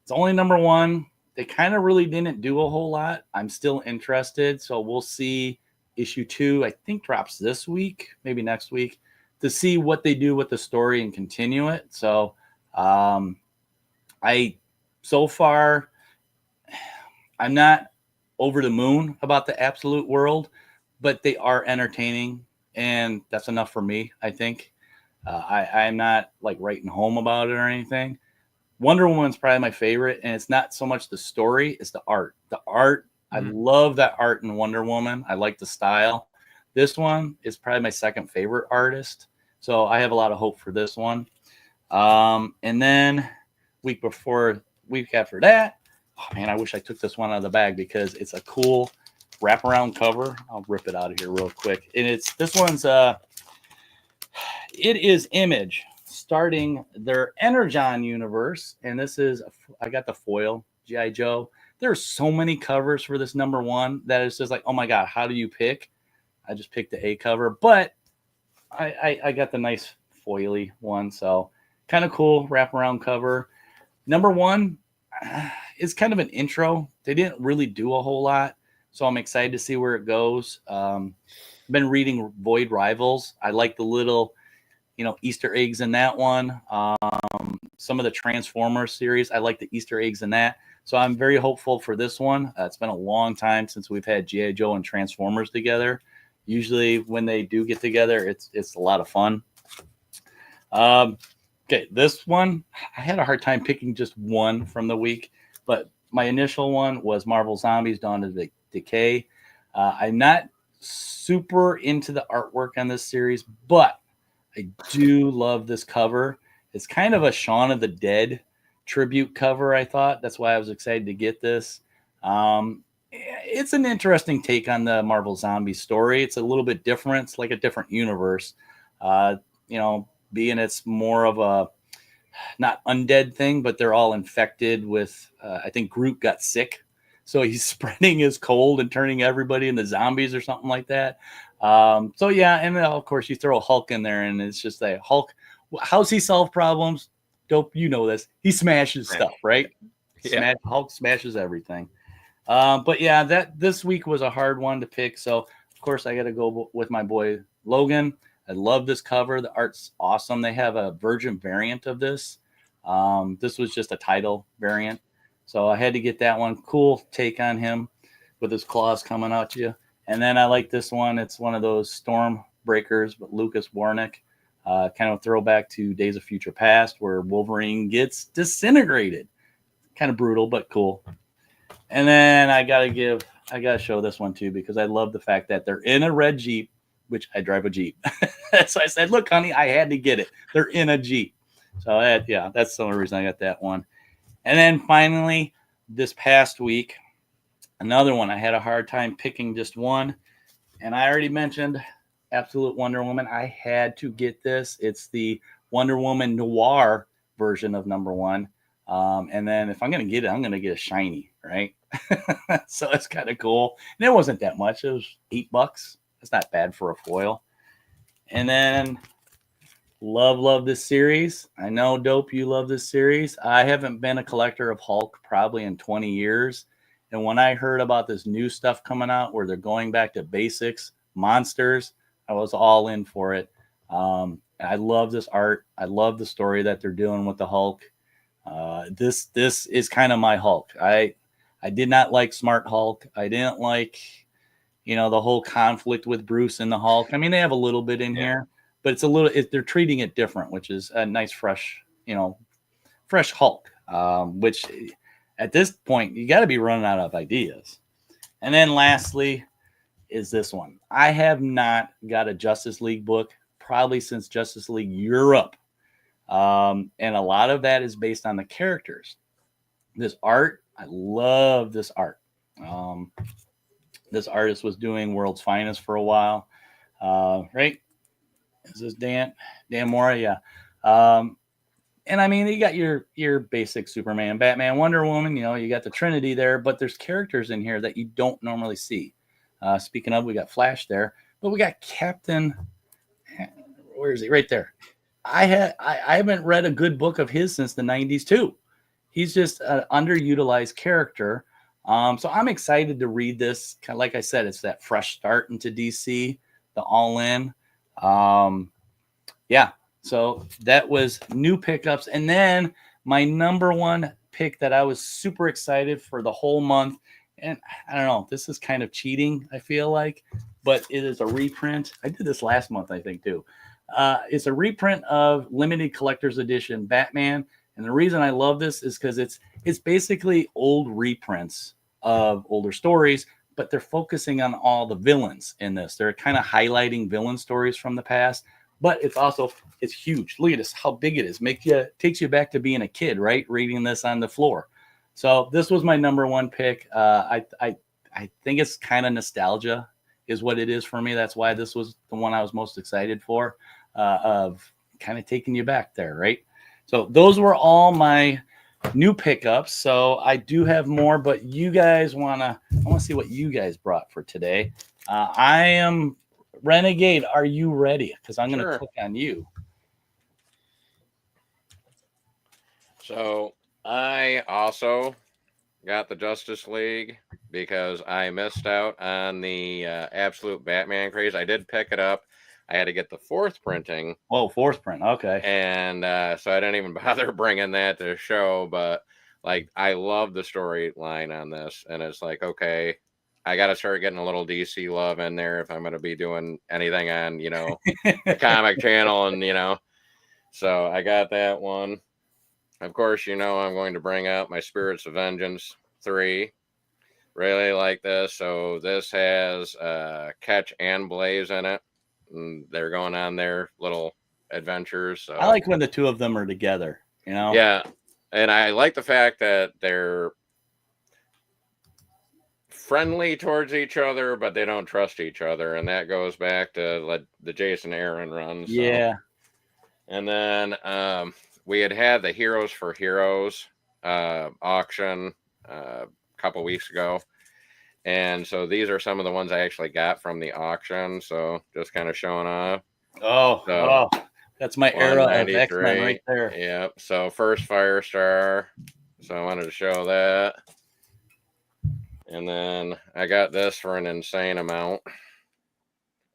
It's only number 1. They kind of really didn't do a whole lot. I'm still interested, so we'll see. Issue 2, I think, drops this week, maybe next week, to see what they do with the story and continue it. So, so far, I'm not over the moon about the Absolute World, but they are entertaining, and that's enough for me, I think. I'm not like writing home about it or anything. Wonder Woman's probably my favorite, and it's not so much the story, it's the art. The art, I love that art in Wonder Woman. I like the style. This one is probably my second favorite artist, so I have a lot of hope for this one. And then week after that, oh man, I wish I took this one out of the bag because it's a cool wraparound cover. I'll rip it out of here real quick. And it is Image starting their Energon universe. And I got the foil, G.I. Joe. There's so many covers for this number 1 that it's just like, oh my God, how do you pick? I just picked the A cover, but I got the nice foily one. So kind of cool wraparound cover. Number 1 is kind of an intro. They didn't really do a whole lot. So I'm excited to see where it goes. I've been reading Void Rivals. I like the little, Easter eggs in that one. Some of the Transformers series, I like the Easter eggs in that. So I'm very hopeful for this one. It's been a long time since we've had G.I. Joe and Transformers together. Usually when they do get together, it's a lot of fun. Okay, this one, I had a hard time picking just one from the week, but my initial one was Marvel Zombies Dawn of Decay. I'm not super into the artwork on this series, but I do love this cover. It's kind of a Shaun of the Dead tribute cover, I thought. That's why I was excited to get this. It's an interesting take on the Marvel Zombie story. It's a little bit different. It's like a different universe. Being it's more of a not undead thing, but they're all infected with, I think Groot got sick. So he's spreading his cold and turning everybody into zombies or something like that. So yeah, and of course you throw a Hulk in there, and it's just like Hulk. How's he solve problems? Dope, you know this. He smashes stuff, right? Yeah. Hulk smashes everything. But yeah, this week was a hard one to pick. So of course I got to go with my boy Logan. I love this cover. The art's awesome. They have a Virgin variant of this. This was just a title variant. So I had to get that one. Cool take on him with his claws coming out to you. And then I like this one. It's one of those Storm Breakers, but Lucas Warnick. Kind of throwback to Days of Future Past where Wolverine gets disintegrated. Kind of brutal, but cool. And then I got to show this one too because I love the fact that they're in a red Jeep, which I drive a Jeep. So I said, look, honey, I had to get it. They're in a Jeep. So that's the only reason I got that one. And then finally, this past week, another one. I had a hard time picking just one. And I already mentioned Absolute Wonder Woman. I had to get this. It's the Wonder Woman Noir version of number 1. And then if I'm going to get it, I'm going to get a shiny, right? So it's kind of cool. And it wasn't that much. It was $8. It's not bad for a foil. And then love this series. I know, Dope, you love this series. I haven't been a collector of Hulk probably in 20 years. And when I heard about this new stuff coming out where they're going back to basics, monsters, I was all in for it. I love this art. I love the story that they're doing with the Hulk. This is kind of my Hulk. I did not like Smart Hulk. I didn't like, the whole conflict with Bruce and the Hulk. I mean, they have a little bit in here, but they're treating it different, which is a nice, fresh Hulk, which at this point, you got to be running out of ideas. And then lastly is this one. I have not got a Justice League book probably since Justice League Europe. And a lot of that is based on the characters. This art, I love this art. This artist was doing World's Finest for a while, right? Is this Dan Mora? Yeah. And I mean, you got your basic Superman, Batman, Wonder Woman. You got the Trinity there, but there's characters in here that you don't normally see. Speaking of, we got Flash there, but we got Captain. Where is he? Right there. I haven't read a good book of his since the 90s too. he's just an underutilized character. So I'm excited to read this. Kind of like I said, it's that fresh start into DC, the All In. Yeah, so that was new pickups. And then my number one pick that I was super excited for the whole month, and I don't know, this is kind of cheating, I feel like, but it is a reprint. I did this last month, I think, too. It's a reprint of limited collector's edition Batman. And the reason I love this is because it's basically old reprints of older stories, but they're focusing on all the villains in this. They're kind of highlighting villain stories from the past, but it's huge. Look at this, how big it is. Takes you back to being a kid, right? Reading this on the floor. So this was my number one pick. I think it's kind of nostalgia is what it is for me. That's why this was the one I was most excited for, of kind of taking you back there, right? So those were all my new pickups. So I do have more, but I want to see what you guys brought for today. I am Renegade. Are you ready? Because I'm going to click on you. So I also got the Justice League because I missed out on the absolute Batman craze. I did pick it up. I had to get the fourth printing. Oh, fourth print. Okay. And so I didn't even bother bringing that to the show. But like, I love the storyline on this. And it's like, okay, I got to start getting a little DC love in there if I'm going to be doing anything on, the comic channel. And, so I got that one. Of course, I'm going to bring up my Spirits of Vengeance 3. Really like this. So this has Catch and Blaze in it. And they're going on their little adventures. So I like when the two of them are together, Yeah. And I like the fact that they're friendly towards each other, but they don't trust each other. And that goes back to the Jason Aaron run. So. Yeah. And then we had the Heroes for Heroes auction a couple weeks ago. And so these are some of the ones I actually got from the auction. So just kind of showing off. Oh, that's my era of X-Men right there. Yep. So first Firestar. So I wanted to show that. And then I got this for an insane amount.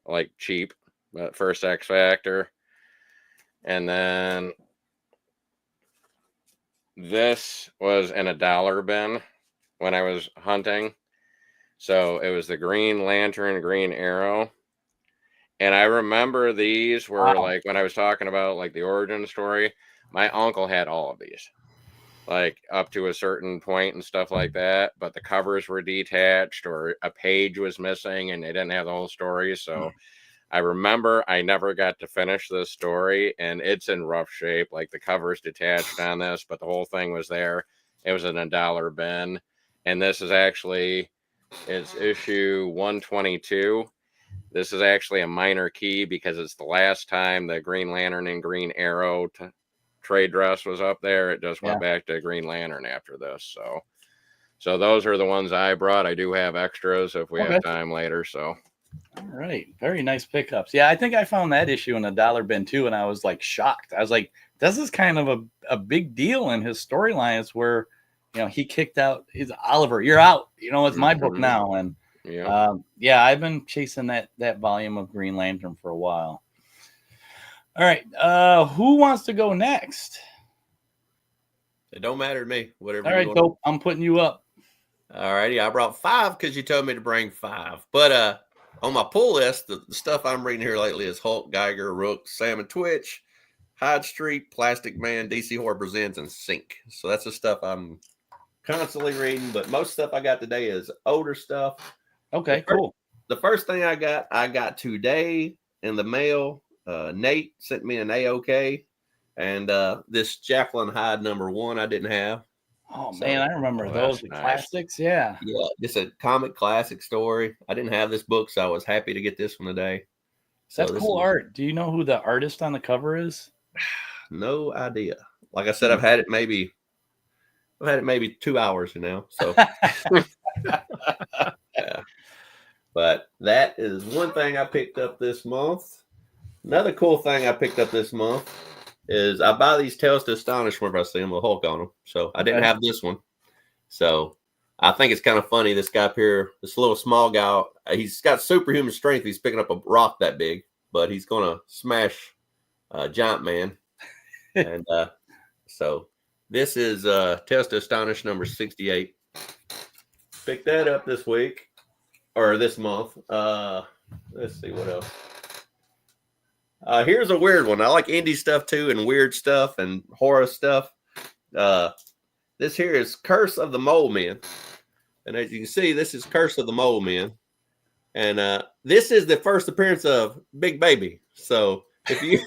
Like cheap, but first X Factor. And then this was in a dollar bin when I was hunting. So it was the Green Lantern, Green Arrow. And I remember these were like when I was talking about like the origin story, my uncle had all of these, like up to a certain point and stuff like that. But the covers were detached or a page was missing and they didn't have the whole story. So I remember I never got to finish this story and it's in rough shape. Like the cover's detached on this, but the whole thing was there. It was in a dollar bin. And this is actually... It's issue 122. This is actually a minor key because it's the last time the Green Lantern and Green Arrow trade dress was up there. It just went back to Green Lantern after this. So those are the ones I brought. I do have extras if we have time later. So, all right, very nice pickups. Yeah, I think I found that issue in a dollar bin too, and I was like shocked. I was like, this is kind of a big deal in his storylines where. He kicked out his Oliver. You're out. It's my book now. And I've been chasing that volume of Green Lantern for a while. All right. Who wants to go next? It don't matter to me. Whatever. All right, Dope. I'm putting you up. All righty. I brought 5 because you told me to bring 5. But on my pull list, the stuff I'm reading here lately is Hulk, Geiger, Rook, Sam and Twitch, Hyde Street, Plastic Man, DC Horror Presents, and Sync. So that's the stuff I'm constantly reading, but most stuff I got today is older stuff. Okay, cool. The first thing I got today in the mail. Nate sent me an AOK, and this Jacqueline Hyde #1 I didn't have. Oh man, I remember those classics. Yeah, it's a comic classic story. I didn't have this book, so I was happy to get this one today. That's cool art. Do you know who the artist on the cover is? No idea. Like I said, I've had it maybe 2 hours now. So, yeah. But that is one thing I picked up this month. Another cool thing I picked up this month is I buy these Tales to Astonish whenever I see them with Hulk on them. So I didn't have this one. So I think it's kind of funny. This guy up here, this little small guy, he's got superhuman strength. He's picking up a rock that big, but he's going to smash Giant Man. And so this is Tales to Astonish number 68. Picked that up this week or this month. Let's see what else. Here's a weird one. I like indie stuff too, and weird stuff and horror stuff. This here is Curse of the Mole Men, and as you can see, this is Curse of the Mole Men, and this is the first appearance of Big Baby. So if you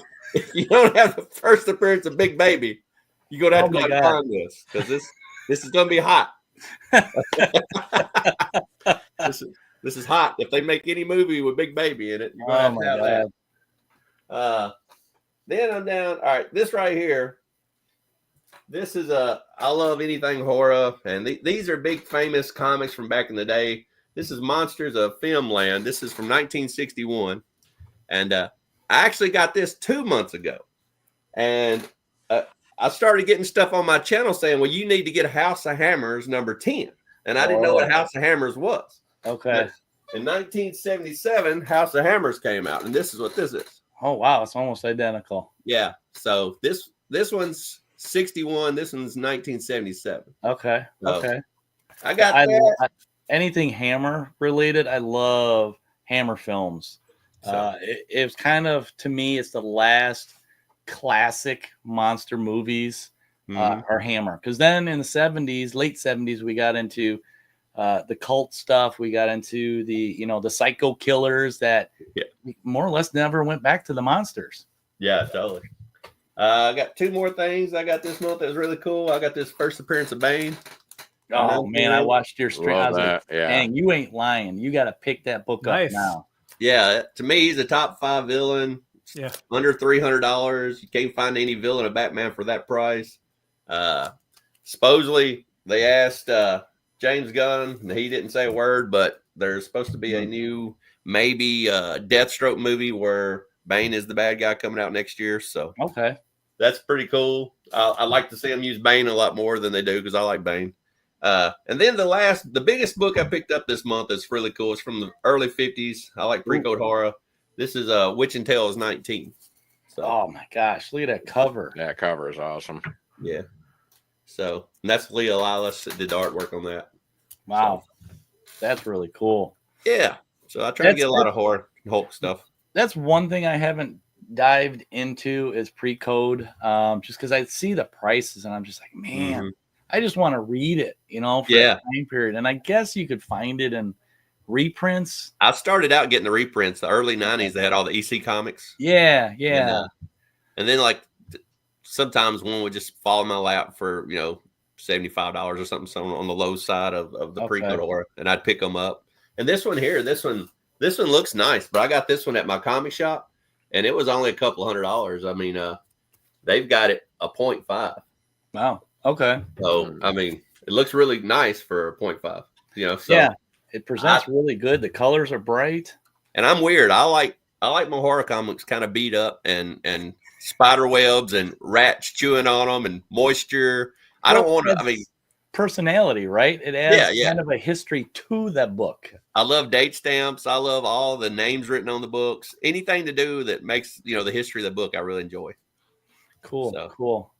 don't have the first appearance of Big Baby, you're gonna have to go out and find this, because this is gonna be hot. This is hot. If they make any movie with Big Baby in it, you're gonna have to have that. Then I'm down. All right, this right here. This is I love anything horror, and these are big famous comics from back in the day. This is Monsters of Filmland. This is from 1961, and I actually got this 2 months ago, and I started getting stuff on my channel saying, "Well, you need to get House of Hammers number 10," and I didn't know what House of Hammers was. Okay. But in 1977, House of Hammers came out, and this is what this is. Oh wow, it's almost identical. Yeah. So this one's 61. This one's 1977. Okay. So okay. I got that. Anything Hammer related. I love Hammer films. So. It's kind of, to me, it's the last classic monster movies are Hammer. Because then in the 70s, late 70s, we got into the cult stuff. We got into the psycho killers that more or less never went back to the monsters. Yeah, totally. I got two more things I got this month that was really cool. I got this first appearance of Bane. Oh man, I watched your stream. I was like, dang, you ain't lying. You got to pick that book up now. Yeah, to me, he's a top 5 villain. Yeah, under $300. You can't find any villain of Batman for that price. Supposedly, they asked James Gunn, and he didn't say a word, but there's supposed to be a new, maybe Deathstroke movie where Bane is the bad guy coming out next year. So okay, that's pretty cool. I like to see them use Bane a lot more than they do, because I like Bane. And then the biggest book I picked up this month is really cool. It's from the early 50s. I like pre-code horror. This is Witch and Tales 19. So, oh my gosh, look at that cover. That cover is awesome. Yeah. So, and that's Leah Lilas that did the artwork on that. Wow. So, that's really cool. Yeah. So I try to get a lot of horror and Hulk stuff. That's one thing I haven't dived into is pre-code, just because I see the prices and I'm just like, man, I just want to read it, for a time period. And I guess you could find it in reprints. I started out getting the reprints. The early 90s, they had all the EC comics. Yeah. And then like sometimes one would just fall in my lap for, $75 or something on the low side of the pre-code horror, and I'd pick them up. And this one here, this one looks nice, but I got this one at my comic shop, and it was only a couple $100. I mean, they've got it a 0.5. Wow. Okay. So, I mean, it looks really nice for a 0.5, so yeah, it presents really good. The colors are bright. And I'm weird. I like my horror comics kind of beat up and spider webs and rats chewing on them and moisture. I don't want to, personality, right? It adds kind of a history to that book. I love date stamps. I love all the names written on the books. Anything to do that makes, the history of the book, I really enjoy. Cool. Cool.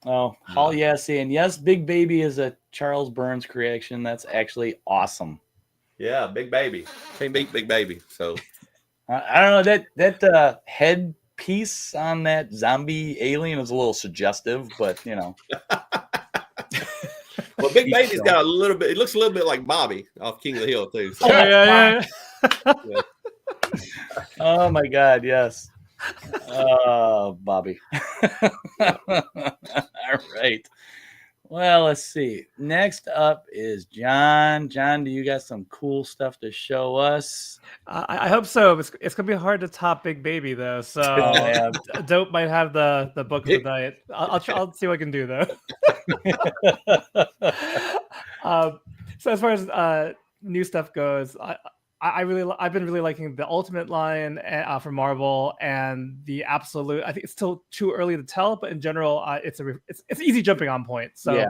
Oh, yeah, saying yes, Big Baby is a Charles Burns creation. That's actually awesome. Yeah, Big Baby. Can't beat Big Baby. So I don't know, that head piece on that zombie alien is a little suggestive, but Well, Big Baby's got a little bit. It looks a little bit like Bobby off King of the Hill too. So. Yeah. Oh my God, yes. Bobby. All right. Well, let's see. Next up is John. John, do you got some cool stuff to show us? I hope so. It's gonna be hard to top Big Baby though. So Dope might have the book of the night. I'll see what I can do though. So as far as new stuff goes, I've been really liking the Ultimate line from Marvel and the Absolute. I think it's still too early to tell, but in general, it's easy jumping on point. So Yeah.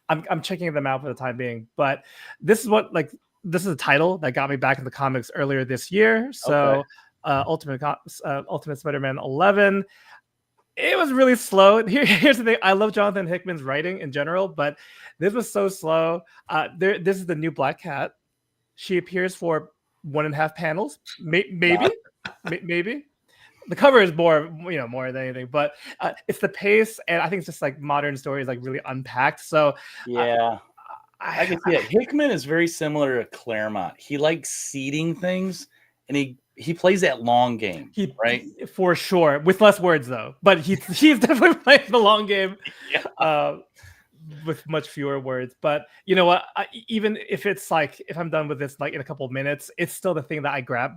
I'm checking them out for the time being. But this is a title that got me back in the comics earlier this year. So Ultimate Spider-Man 11. It was really slow. Here's the thing. I love Jonathan Hickman's writing in general, but this was so slow. This is the new Black Cat. She appears for 1.5 panels, maybe. The cover is more than anything, but it's the pace, and I think it's just like modern stories, like really unpacked. So yeah, I can see it. Hickman is very similar to Claremont. He likes seeding things, and he plays that long game, right? For sure, with less words though. But he's definitely playing the long game. Yeah. With much fewer words. But you know what, even if it's like, if I'm done with this like in a couple of minutes, it's still the thing that I grab.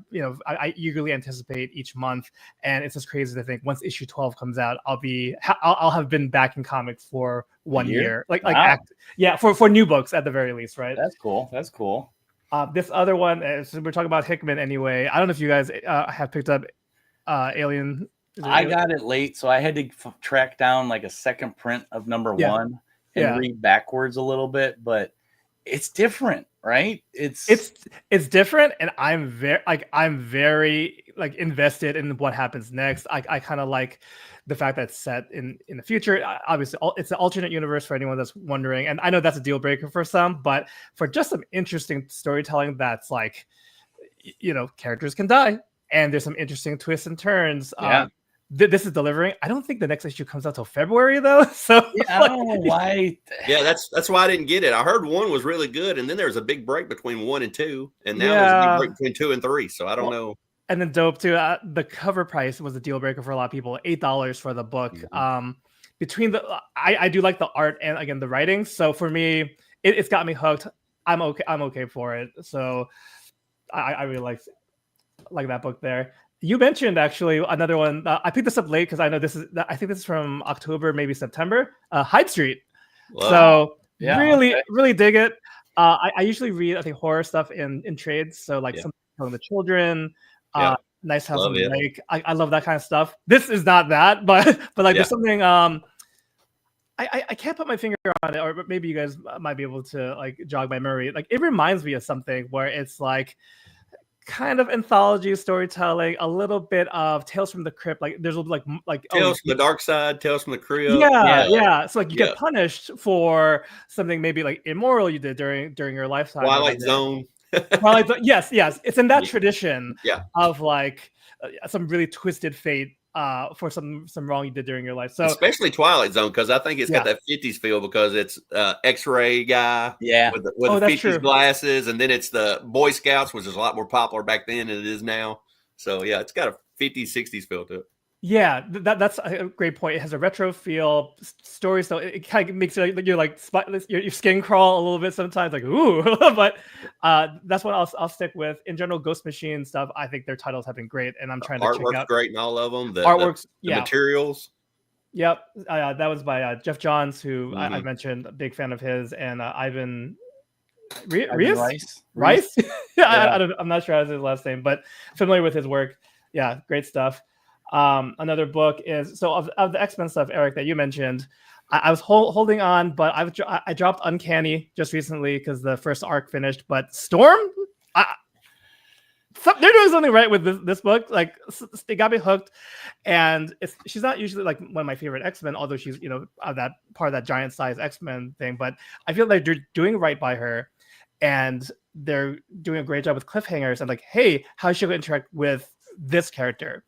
I eagerly anticipate each month, and it's just crazy to think once issue 12 comes out, I'll have been back in comics for 1 year. For new books at the very least, right? That's cool. This other one, so we're talking about Hickman anyway. I don't know if you guys have picked up Alien. I got it late, so I had to track down like a second print of number 1 and read backwards a little bit, but it's different, right? It's different, and I'm very invested in what happens next. I kind of like the fact that it's set in the future. Obviously, it's an alternate universe for anyone that's wondering, and I know that's a deal breaker for some, but for just some interesting storytelling, that's like, characters can die, and there's some interesting twists and turns. This is delivering. I don't think the next issue comes out till February though. So I don't know why. Yeah, that's why I didn't get it. I heard 1 was really good, and then there was a big break between 1 and 2, and now there's a big break between 2 and 3. So I don't know. And then dope too. The cover price was a deal breaker for a lot of people. $8 for the book. Mm-hmm. I do like the art and again the writing. So for me, it's got me hooked. I'm okay for it. So I really like that book there. You mentioned actually another one. I picked this up late because I know I think this is from October, maybe September. Hyde Street. Wow. So really dig it. I usually read, I think, horror stuff in trades. So like Something Killing the Children, Nice House on the Lake. I love that kind of stuff. This is not that, but there's something. I can't put my finger on it, or maybe you guys might be able to like jog my memory. Like it reminds me of something where it's like kind of anthology storytelling, a little bit of Tales from the Crypt. Like there's like Tales from the Dark Side, Tales from the Crypt. Yeah. So like you get punished for something maybe like immoral you did during your lifetime. Twilight Zone. Yes. It's in that tradition of like some really twisted fate for some wrong you did during your life. So especially Twilight Zone, because I think it's got that 50s feel, because it's X-ray guy with the 50s glasses, and then it's the Boy Scouts, which is a lot more popular back then than it is now. So yeah, it's got a 50s, 60s feel to it. Yeah, that's a great point. It has a retro feel, story, so it kind of makes it like your skin crawl a little bit sometimes, like ooh. But that's what I'll stick with. In general, Ghost Machine stuff, I think their titles have been great, and I'm trying to check out. Artwork's great in all of them. The materials. Yep, that was by Jeff Johns, who I mentioned, a big fan of his, and Ivan Rice. I'm not sure how his last name, but familiar with his work. Yeah, great stuff. Another book is of the X-Men stuff, Eric, that you mentioned. I was holding on, but I dropped Uncanny just recently because the first arc finished. But Storm, they're doing something right with this book. Like they got me hooked, and she's not usually like one of my favorite X-Men, although she's of that part of that giant size X-Men thing. But I feel like they're doing right by her, and they're doing a great job with cliffhangers and like, hey, how should we interact with this character?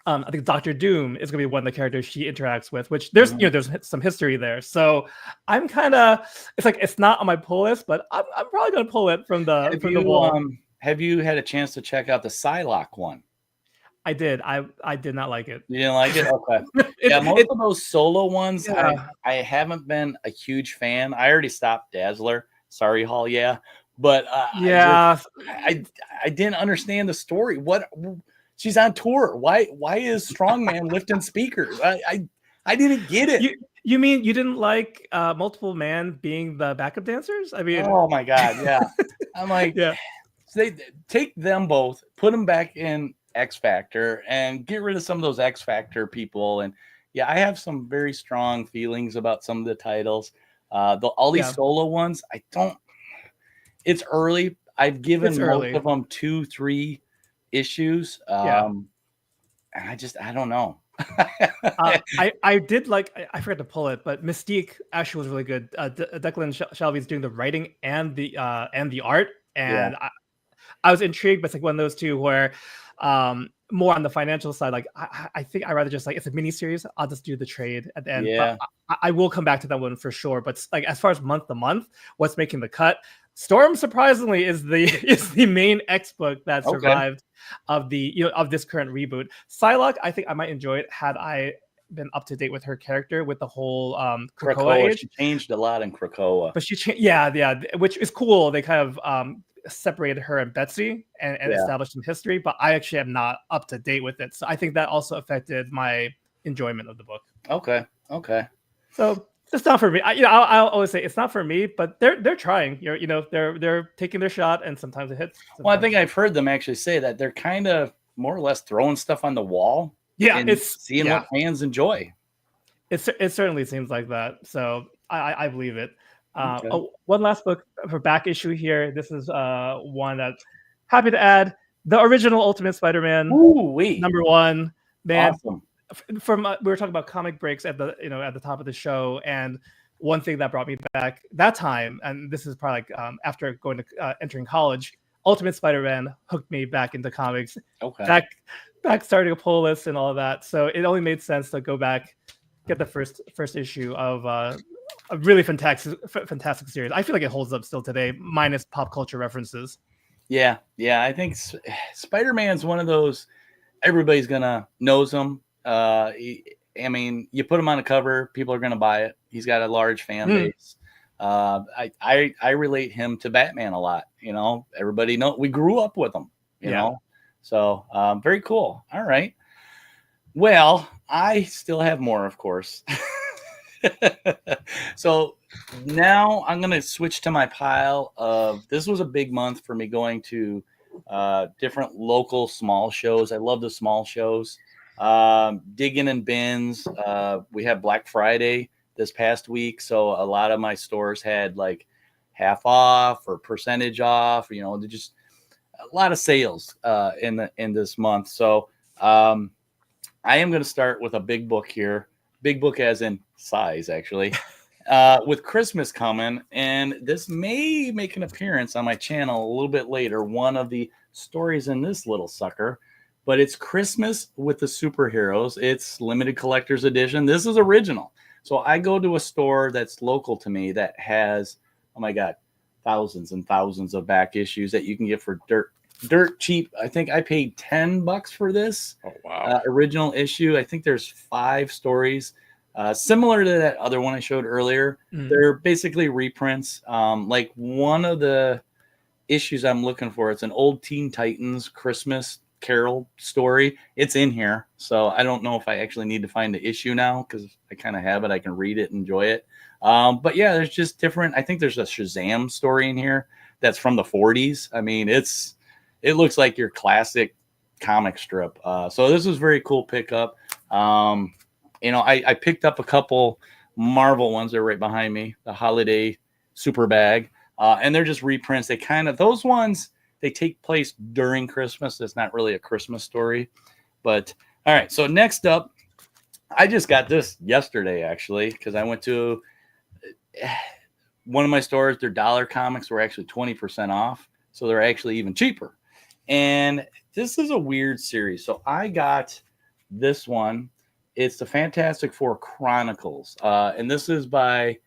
I think Dr. Doom is going to be one of the characters she interacts with, which there's there's some history there. So I'm kind of, it's not on my pull list, but I'm probably going to pull it from the wall. Have you had a chance to check out the Psylocke one? I did. I did not like it. You didn't like it? Okay. Most of those solo ones, I haven't been a huge fan. I already stopped Dazzler. Sorry, Hall. Yeah. But I didn't understand the story. She's on tour. Why is Strongman lifting speakers? I didn't get it. You mean you didn't like Multiple Man being the backup dancers? I mean, oh my god, yeah. I'm like, So they take them both, put them back in X Factor, and get rid of some of those X Factor people. And yeah, I have some very strong feelings about some of the titles. All these solo ones, I don't. It's early. I've given most of them 2-3 issues. And I don't know. I did like, I forgot to pull it, but Mystique actually was really good. Declan Shelby's doing the writing and the art, and I was intrigued, but it's like one of those two where more on the financial side, like I think I'd rather just, like, it's a mini series, I'll just do the trade at the end. Yeah. But I will come back to that one for sure. But like, as far as month to month, what's making the cut, Storm surprisingly is the main X book that survived of the of this current reboot. Psylocke, I think I might enjoy it had I been up to date with her character with the whole Krakoa age. She changed a lot in Krakoa, but she which is cool. They kind of separated her and Betsy and established some history, but I actually am not up to date with it, so I think that also affected my enjoyment of the book. Okay So it's not for me. I'll always say it's not for me, but they're trying. They're taking their shot, and sometimes it hits. Well, I think I've heard them actually say that they're kind of more or less throwing stuff on the wall. Yeah, and seeing what fans enjoy. It certainly seems like that. So I believe it. One last book for back issue here. This is one that happy to add, the original Ultimate Spider-Man #1. Man, awesome. From we were talking about comic breaks at the at the top of the show, and one thing that brought me back that time, and this is probably like after going to entering college, Ultimate Spider-Man hooked me back into comics. Back starting a pull list and all of that. So it only made sense to go back, get the first issue of a really fantastic series. I feel like it holds up still today, minus pop culture references. Yeah, I think Spider-Man's one of those, everybody's gonna knows him. I mean, you put him on a cover, people are gonna buy it. He's got a large fan base. I relate him to Batman a lot. Everybody know we grew up with him. You know, so very cool. All right. Well, I still have more, of course. So now I'm going to switch to my pile of, this was a big month for me going to different local small shows. I love the small shows. Digging in bins. We had Black Friday this past week. So a lot of my stores had like half off or percentage off, just a lot of sales in this month. So I am going to start with a big book here. Big book as in size, actually, with Christmas coming. And this may make an appearance on my channel a little bit later, one of the stories in this little sucker. But it's Christmas with the superheroes. It's limited collector's edition. This is original. So I go to a store that's local to me that has, oh my God, thousands and thousands of back issues that you can get for dirt cheap. I think I paid $10 for this. Oh, wow. Original issue. I think there's 5 stories similar to that other one I showed earlier. They're basically reprints. Like one of the issues I'm looking for, it's an old Teen Titans Christmas Carol story. It's in here. So I don't know if I actually need to find the issue now because I kind of have it. I can read it and enjoy it. But yeah, there's just different. I think there's a Shazam story in here that's from the 40s. I mean, it looks like your classic comic strip. So this was very cool pickup. I picked up a couple Marvel ones. They're right behind me, the holiday super bag. And they're just reprints. Those ones, they take place during Christmas. It's not really a Christmas story. But all right. So next up, I just got this yesterday, actually, because I went to one of my stores. Their dollar comics were actually 20% off. So they're actually even cheaper. And this is a weird series. So I got this one. It's the Fantastic Four Chronicles. And this is by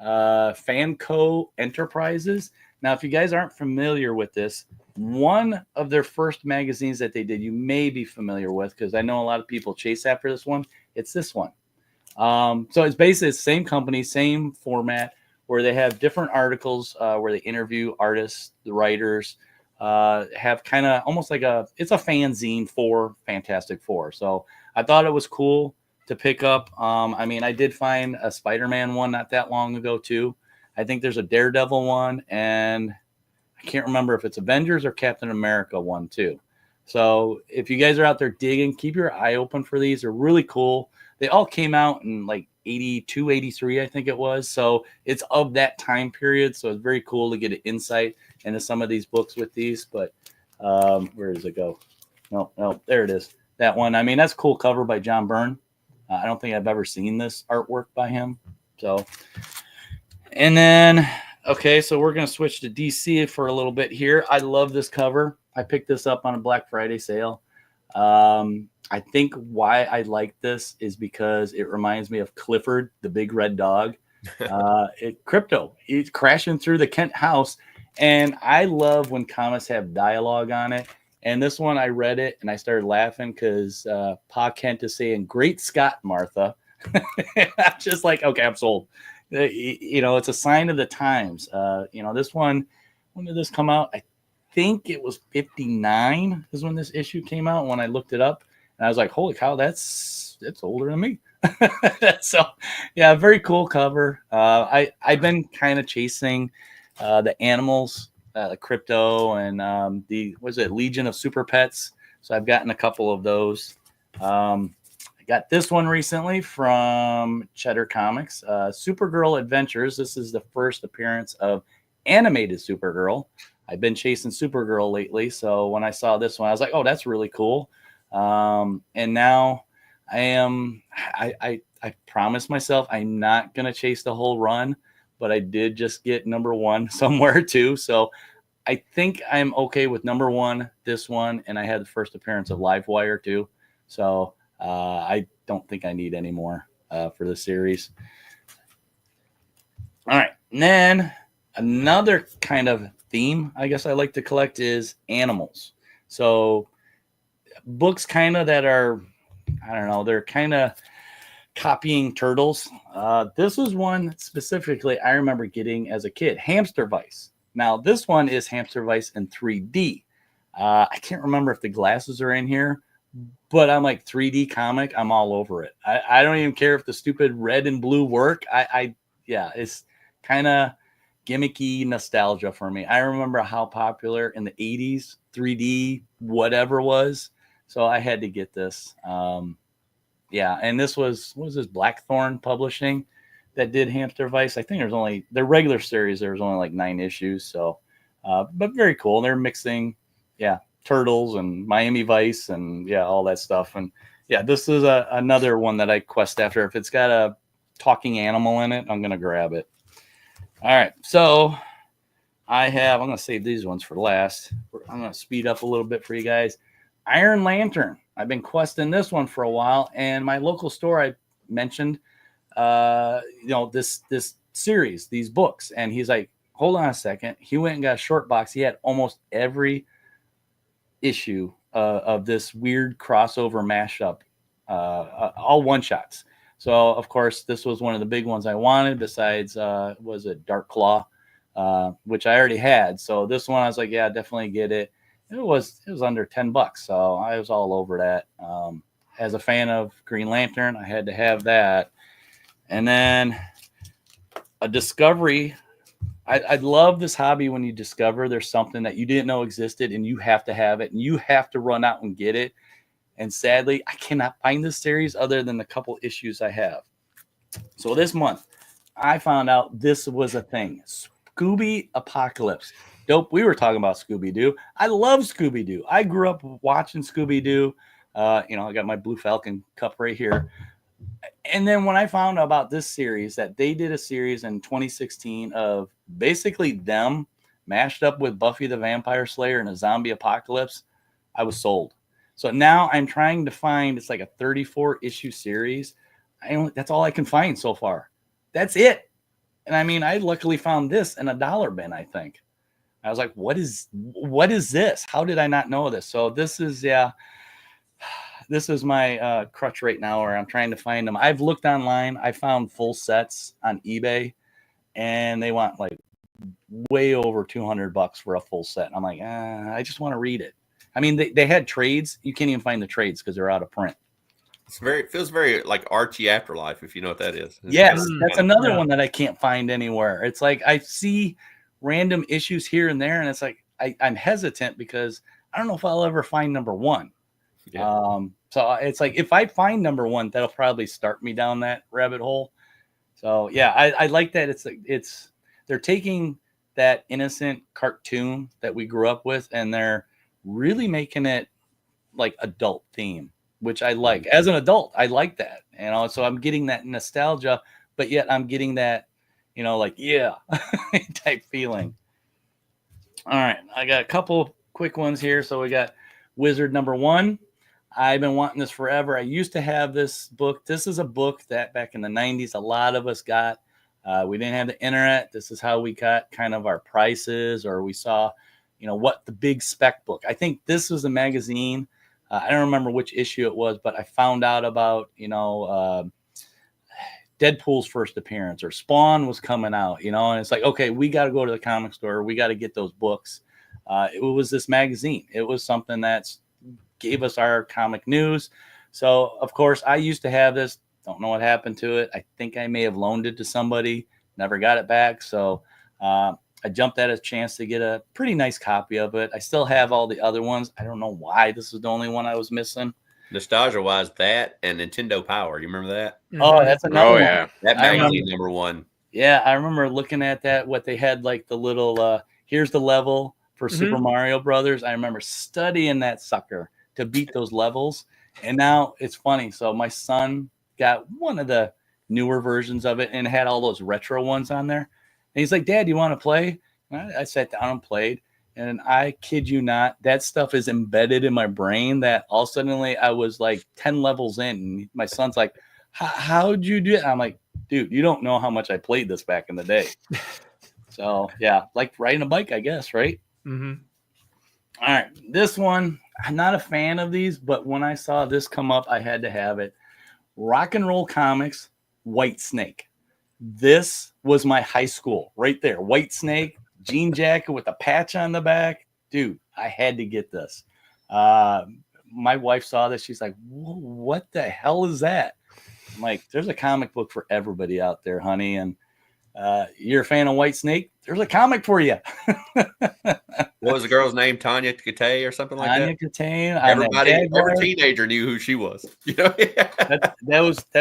Fanco Enterprises. Now, if you guys aren't familiar with this, one of their first magazines that they did, you may be familiar with, because I know a lot of people chase after this one. It's this one. So it's basically the same company, same format, where they have different articles where they interview artists, the writers, have kind of almost like it's a fanzine for Fantastic Four. So I thought it was cool to pick up. I mean, I did find a Spider-Man one not that long ago too. I think there's a Daredevil one, and I can't remember if it's Avengers or Captain America one too. So if you guys are out there digging, keep your eye open for these. They're really cool. They all came out in like 82, 83, I think it was. So it's of that time period. So it's very cool to get an insight into some of these books with these. But where does it go? No, there it is. That one. I mean, that's a cool cover by John Byrne. I don't think I've ever seen this artwork by him. So, and then, okay, so we're going to switch to DC for a little bit here. I love this cover. I picked this up on a Black Friday sale. I think why I like this is because it reminds me of Clifford, the big red dog. Crypto. He's crashing through the Kent house. And I love when comics have dialogue on it. And this one, I read it and I started laughing because Pa Kent is saying, "Great Scott, Martha." I'm just like, okay, I'm sold. You know, it's a sign of the times. You know, this one, when did this come out? I think it was 59 is when this issue came out. When I looked it up, and I was like, holy cow, that's older than me. So, yeah, very cool cover. I've been kind of chasing the animals. The Crypto and Legion of Super Pets. So I've gotten a couple of those. I got this one recently from Cheddar Comics, Supergirl Adventures. This is the first appearance of animated Supergirl. I've been chasing Supergirl lately, so when I saw this one, I was like, "Oh, that's really cool." And now I promised myself I'm not gonna chase the whole run, but I did just get number one somewhere too. So I think I'm okay with number one, this one, and I had the first appearance of Livewire too. So I don't think I need any more for the series. All right. And then another kind of theme I guess I like to collect is animals. So books kind of that are, I don't know, they're kind of copying turtles. This was one specifically I remember getting as a kid, Hamster Vice. Now, this one is Hamster Vice in 3D. I can't remember if the glasses are in here, but I'm like 3D comic. I'm all over it. I don't even care if the stupid red and blue work. Yeah, it's kind of gimmicky nostalgia for me. I remember how popular in the 80s 3D whatever was. So I had to get this. Yeah, and this was, what was this, Blackthorn Publishing that did Hamster Vice. I think there's only, their regular series, there was only like 9 issues. So, but very cool. They're mixing, yeah, Turtles and Miami Vice and yeah, all that stuff. And yeah, this is another one that I quest after. If it's got a talking animal in it, I'm going to grab it. All right. So I'm going to save these ones for last. I'm going to speed up a little bit for you guys. Iron Lantern. I've been questing this one for a while, and my local store I mentioned, this series, these books, and he's like, "Hold on a second." He went and got a short box. He had almost every issue of this weird crossover mashup, all one shots. So of course, this was one of the big ones I wanted. Besides, was it Dark Claw, which I already had. So this one I was like, yeah, definitely get it. It was under $10, so I was all over that. As a fan of Green Lantern, I had to have that. And then a Discovery. I love this hobby when you discover there's something that you didn't know existed and you have to have it and you have to run out and get it. And sadly, I cannot find this series other than the couple issues I have. So this month, I found out this was a thing. Scooby Apocalypse. Dope. We were talking about Scooby-Doo. I love Scooby-Doo. I grew up watching Scooby-Doo. I got my Blue Falcon cup right here. And then when I found out about this series, that they did a series in 2016 of basically them mashed up with Buffy the Vampire Slayer and a zombie apocalypse, I was sold. So now I'm trying to find, it's like a 34 issue series. That's all I can find so far. That's it. And I mean, I luckily found this in a dollar bin, I think. I was like, what is this? How did I not know this? So this is my crutch right now where I'm trying to find them. I've looked online. I found full sets on eBay and they want like way over $200 for a full set. I'm like, I just want to read it. I mean, they had trades. You can't even find the trades because they're out of print. It feels very like Archie Afterlife, if you know what that is. Yes, that's another one that I can't find anywhere. It's like I see random issues here and there, and it's like I'm hesitant because I don't know if I'll ever find number one. Yeah. So it's like if I find number one, that'll probably start me down that rabbit hole. So yeah, I like that. It's they're taking that innocent cartoon that we grew up with, and they're really making it like adult theme, which I like. As an adult, I like that. So I'm getting that nostalgia, but yet I'm getting that, like yeah, type feeling. All right, I got a couple quick ones here. So we got Wizard number 1. I've been wanting this forever. I used to have this book. This is a book that back in the 90s, a lot of us got. We didn't have the internet. This is how we got kind of our prices, or we saw, what the big spec book. I think this was a magazine. I don't remember which issue it was, but I found out about, Deadpool's first appearance, or Spawn was coming out, and it's like, okay, we got to go to the comic store. We got to get those books. It was this magazine. It was something that's gave us our comic news. So of course I used to have this, don't know what happened to it. I think I may have loaned it to somebody, never got it back. So I jumped at a chance to get a pretty nice copy of it. I still have all the other ones. I don't know why this was the only one I was missing. Nostalgia wise, that and Nintendo Power. You remember that? Oh, that's another one. Yeah. That magazine number 1. Yeah, I remember looking at that, what they had, like the little here's the level for Super Mario Brothers. I remember studying that sucker to beat those levels. And now it's funny. So my son got one of the newer versions of it and it had all those retro ones on there. And he's like, Dad, you want to play? And I sat down and played. And I kid you not, that stuff is embedded in my brain that all suddenly I was like 10 levels in. And my son's like, how'd you do it? I'm like, dude, you don't know how much I played this back in the day. So yeah, like riding a bike, I guess, right? Mm-hmm. All right, this one, I'm not a fan of these, but when I saw this come up, I had to have it. Rock and Roll Comics, White Snake. This was my high school right there. White Snake, jean jacket with a patch on the back. Dude, I had to get this. My wife saw this. She's like, what the hell is that? I'm like, there's a comic book for everybody out there, honey. And you're a fan of White Snake? There's a comic for you. What was the girl's name? Tanya Katay or something like Tanya Katay. Every teenager knew who she was. That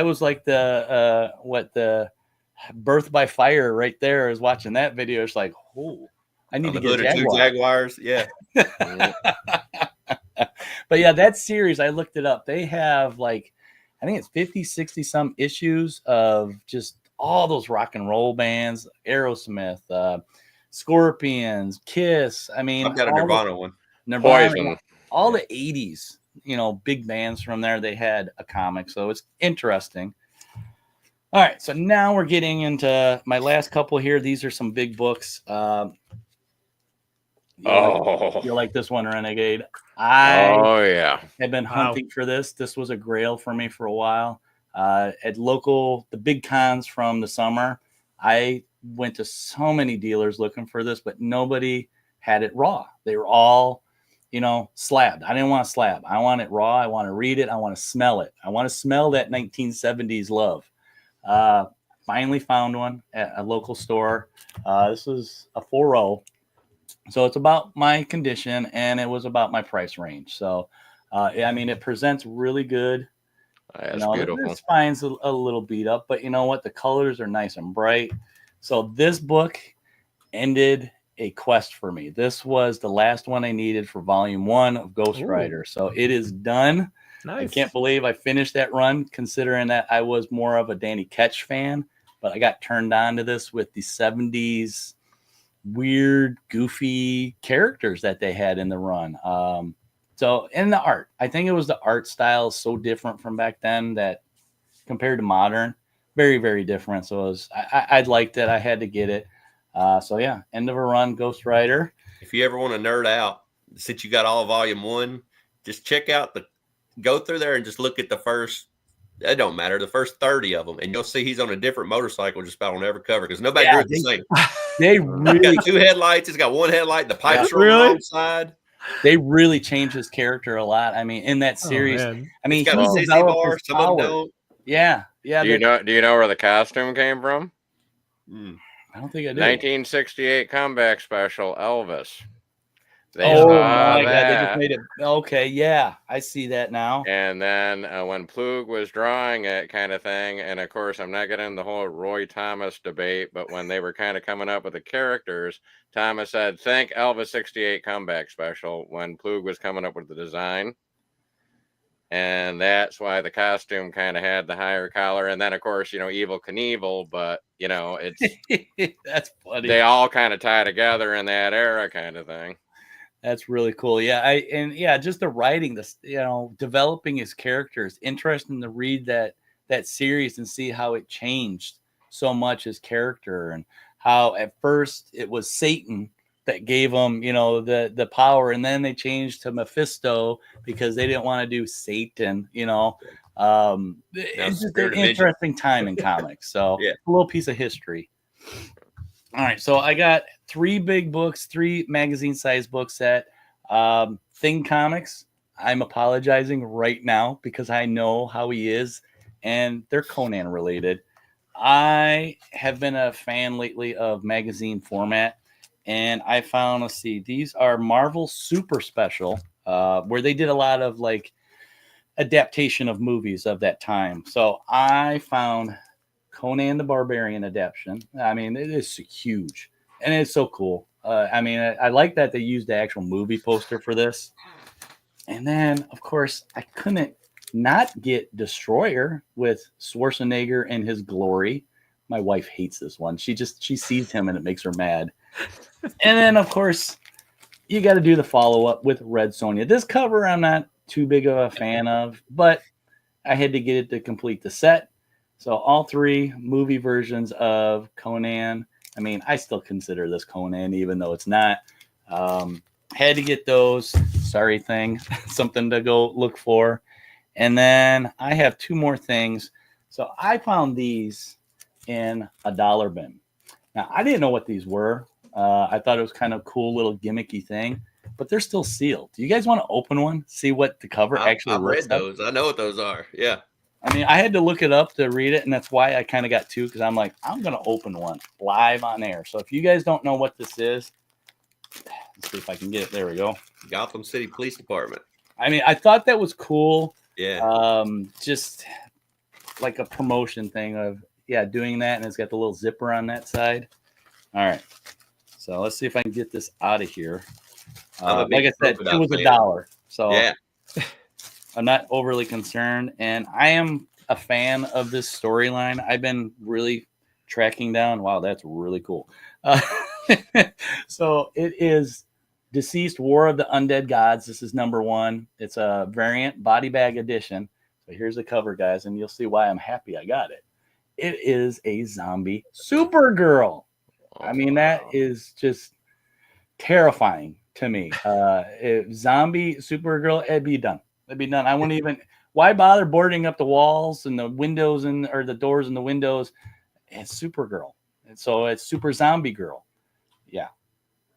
was like the Birth by Fire right there. I was watching that video. It's like, oh, I need to get two Jaguars. Yeah. But yeah, that series, I looked it up. They have like, I think it's 50, 60 some issues of just all those rock and roll bands, Aerosmith, Scorpions, Kiss. I mean, I've got a Nirvana one. Poison. All the 80s, big bands from there, they had a comic. So it's interesting. All right. So now we're getting into my last couple here. These are some big books. You like this one, Renegade? Yeah. Have been hunting for this. This was a grail for me for a while. At the big cons from the summer, I went to so many dealers looking for this, but nobody had it raw. They were all, slabbed. I didn't want a slab. I want it raw. I want to read it. I want to smell it. I want to smell that 1970s love. Finally found one at a local store. This was a 4.0. So it's about my condition and it was about my price range. So, it presents really good. That's beautiful. The spine's a little beat up, but you know what? The colors are nice and bright. So this book ended a quest for me. This was the last one I needed for volume 1 of Ghost Rider. So it is done. Nice. I can't believe I finished that run, considering that I was more of a Danny Ketch fan, but I got turned on to this with the 70s weird, goofy characters that they had in the run. So, and the art, I think it was the art style so different from back then that compared to modern, very, very different. So I liked it. I had to get it. So yeah, end of a run, Ghost Rider. If you ever want to nerd out, since you got all of volume 1, just go through there and just look at the first, it don't matter, the first 30 of them. And you'll see he's on a different motorcycle just about on every cover because nobody drew it the same. They really got 2 headlights. It's got 1 headlight. The pipes are on the wrong side. They really changed his character a lot. I mean, in that series, he's got a CC bar. Some of them don't. Yeah. Do you know where the costume came from? I don't think I did. 1968 comeback special, Elvis. They Oh saw my God, they just that. made it. Okay, yeah, I see that now. And then when Plug was drawing it, kind of thing, and of course, I'm not getting into the whole Roy Thomas debate, but when they were kind of coming up with the characters, Thomas said, "Thank Elvis 68 comeback special," when Plug was coming up with the design. And that's why the costume kind of had the higher collar. And then, of course, Evil Knievel, but, it's That's funny. they all kind of tie together in that era kind of thing. That's really cool. Yeah, just the writing, this, developing his characters. Interesting to read that series and see how it changed so much his character, and how at first it was Satan that gave him, the power, and then they changed to Mephisto because they didn't want to do Satan. It's just an interesting time in comics. So Yeah. a little piece of history. All right, so I got 3 big books, 3 magazine-sized books set. Thing Comics, I'm apologizing right now because I know how he is, and they're Conan related. I have been a fan lately of magazine format, and I found, let's see, these are Marvel Super Special, where they did a lot of like adaptation of movies of that time. So I found Conan the Barbarian adaptation. I mean, it is huge and it's so cool. I like that they used the actual movie poster for this. And then, of course, I couldn't not get Destroyer with Schwarzenegger and his glory. My wife hates this one. She sees him and it makes her mad. And then, of course, you got to do the follow up with Red Sonja. This cover I'm not too big of a fan of, but I had to get it to complete the set. So all 3 movie versions of Conan. I mean, I still consider this Conan, even though it's not. Had to get those. Sorry, thing. Something to go look for. And then I have 2 more things. So I found these in a dollar bin. Now, I didn't know what these were. I thought it was kind of cool little gimmicky thing, but they're still sealed. Do you guys want to open one? See what the cover actually looks like? I've read those. I know what those are. Yeah. I mean, I had to look it up to read it, and that's why I kind of got 2, because I'm like, I'm going to open one live on air. So if you guys don't know what this is, let's see if I can get it. There we go. Gotham City Police Department. I mean, I thought that was cool. Yeah. Just like a promotion thing of, doing that, and it's got the little zipper on that side. All right. So let's see if I can get this out of here. Like I said, it was $1. So yeah. I'm not overly concerned, and I am a fan of this storyline. I've been really tracking down. Wow, that's really cool. So it is Deceased War of the Undead Gods. This is number 1. It's a variant body bag edition. So here's the cover, guys, and you'll see why I'm happy I got it. It is a zombie Supergirl. I mean, that is just terrifying to me. If zombie Supergirl, it'd be done. I wouldn't even. Why bother boarding up the walls and the windows or the doors and the windows? It's Supergirl, and so it's Super Zombie Girl. Yeah.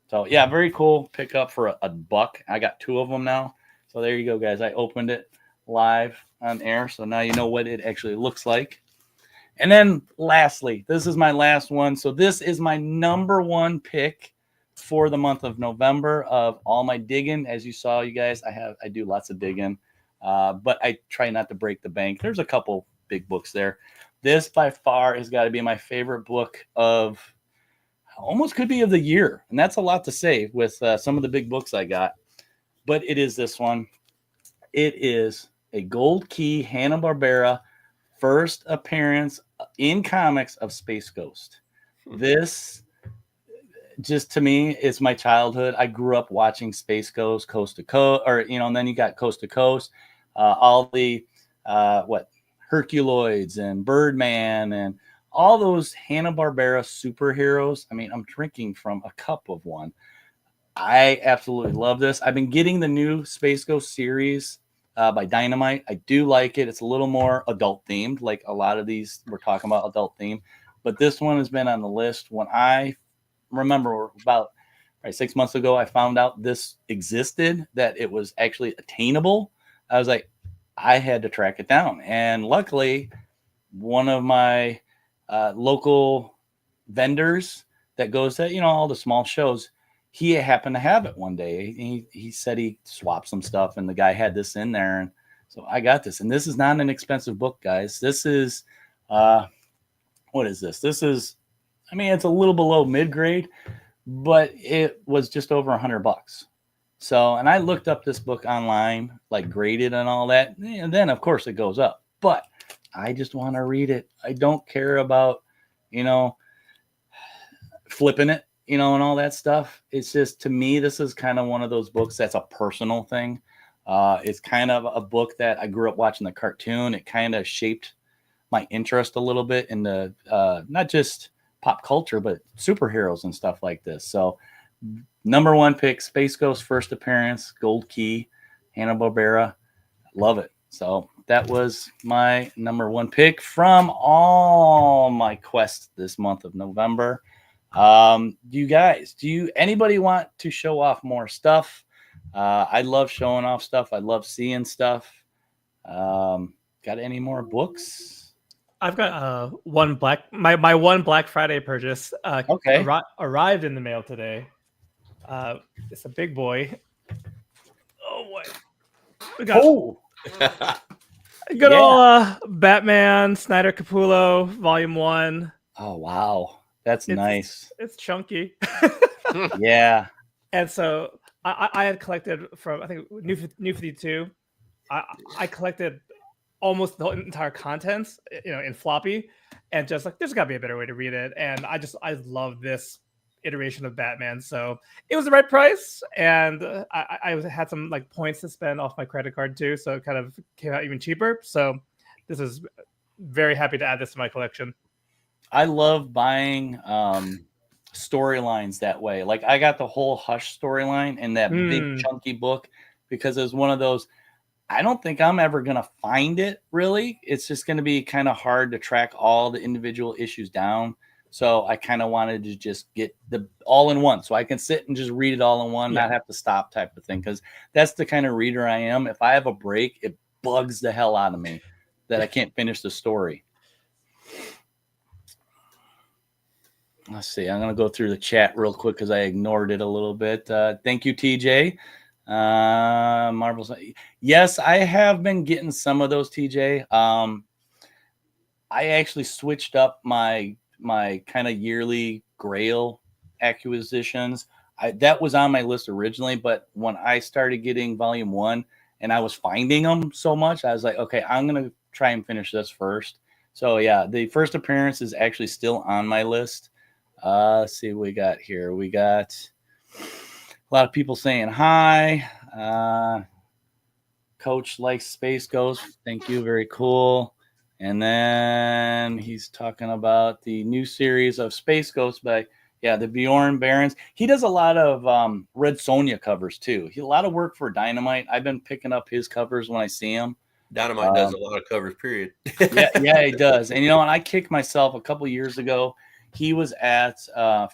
So yeah, very cool pickup for a buck. I got 2 of them now. So there you go, guys. I opened it live on air, so now you know what it actually looks like. And then lastly, this is my last one. So this is my number 1 pick for the month of November of all my digging. As you saw, you guys, I do lots of digging, but I try not to break the bank. There's a couple big books there. This by far has got to be my favorite book of almost could be of the year. And that's a lot to say with some of the big books I got, but it is this one. It is a Gold Key Hanna-Barbera first appearance in comics of Space Ghost. This just to me is my childhood. I grew up watching Space Ghost, Coast to Coast, and then you got Coast to Coast, all the Herculoids and Birdman and all those Hanna-Barbera superheroes. I mean, I'm drinking from a cup of one. I absolutely love this. I've been getting the new Space Ghost series by Dynamite. I do like it. It's a little more adult themed, like a lot of these we're talking about adult theme. But this one has been on the list. When I remember about 6 months ago, I found out this existed, that it was actually attainable. I was like, I had to track it down. And luckily, one of my local vendors that goes to, all the small shows. He happened to have it one day. He said he swapped some stuff and the guy had this in there. And so I got this. And this is not an expensive book, guys. This is, what is this? This is, it's a little below mid-grade, but it was just over $100. So, and I looked up this book online, like graded and all that. And then of course it goes up, but I just want to read it. I don't care about, flipping it, and all that stuff. It's just, to me, this is kind of one of those books that's a personal thing. It's kind of a book that I grew up watching the cartoon. It kind of shaped my interest a little bit in the, not just pop culture, but superheroes and stuff like this. So number one pick, Space Ghost first appearance, Gold Key, Hanna-Barbera. Love it. So that was my number one pick from all my quests this month of November. Anybody want to show off more stuff? I love showing off stuff. I love seeing stuff. Got any more books? I've got my one Black Friday purchase arrived in the mail today. It's a big boy. Oh, what? We got good old Batman Snyder Capullo Volume 1. Oh, wow. That's nice. It's chunky. Yeah. And so I had collected from, I think, New 52. I collected almost the entire contents, in floppy, and just like, there's got to be a better way to read it. And I love this iteration of Batman. So it was the right price. And I had some like points to spend off my credit card too. So it kind of came out even cheaper. So this is very happy to add this to my collection. I love buying storylines that way. Like I got the whole Hush storyline in that big chunky book because it was one of those, I don't think I'm ever going to find it really. It's just going to be kind of hard to track all the individual issues down. So I kind of wanted to just get the all in one so I can sit and just read it all in one, not have to stop type of thing. Because that's the kind of reader I am. If I have a break, it bugs the hell out of me that I can't finish the story. Let's see. I'm going to go through the chat real quick because I ignored it a little bit. Thank you, TJ. Marvel's. Yes, I have been getting some of those, TJ. I actually switched up my kind of yearly Grail acquisitions. That was on my list originally, but when I started getting Volume 1 and I was finding them so much, I was like, okay, I'm going to try and finish this first. So, yeah, the first appearance is actually still on my list. Let's see what we got here. We got a lot of people saying hi. Coach likes Space Ghost. Thank you. Very cool. And then he's talking about the new series of Space Ghost by, the Bjorn Barons. He does a lot of Red Sonja covers too. A lot of work for Dynamite. I've been picking up his covers when I see him. Dynamite does a lot of covers, period. yeah, he does. And, and I kicked myself a couple years ago. He was at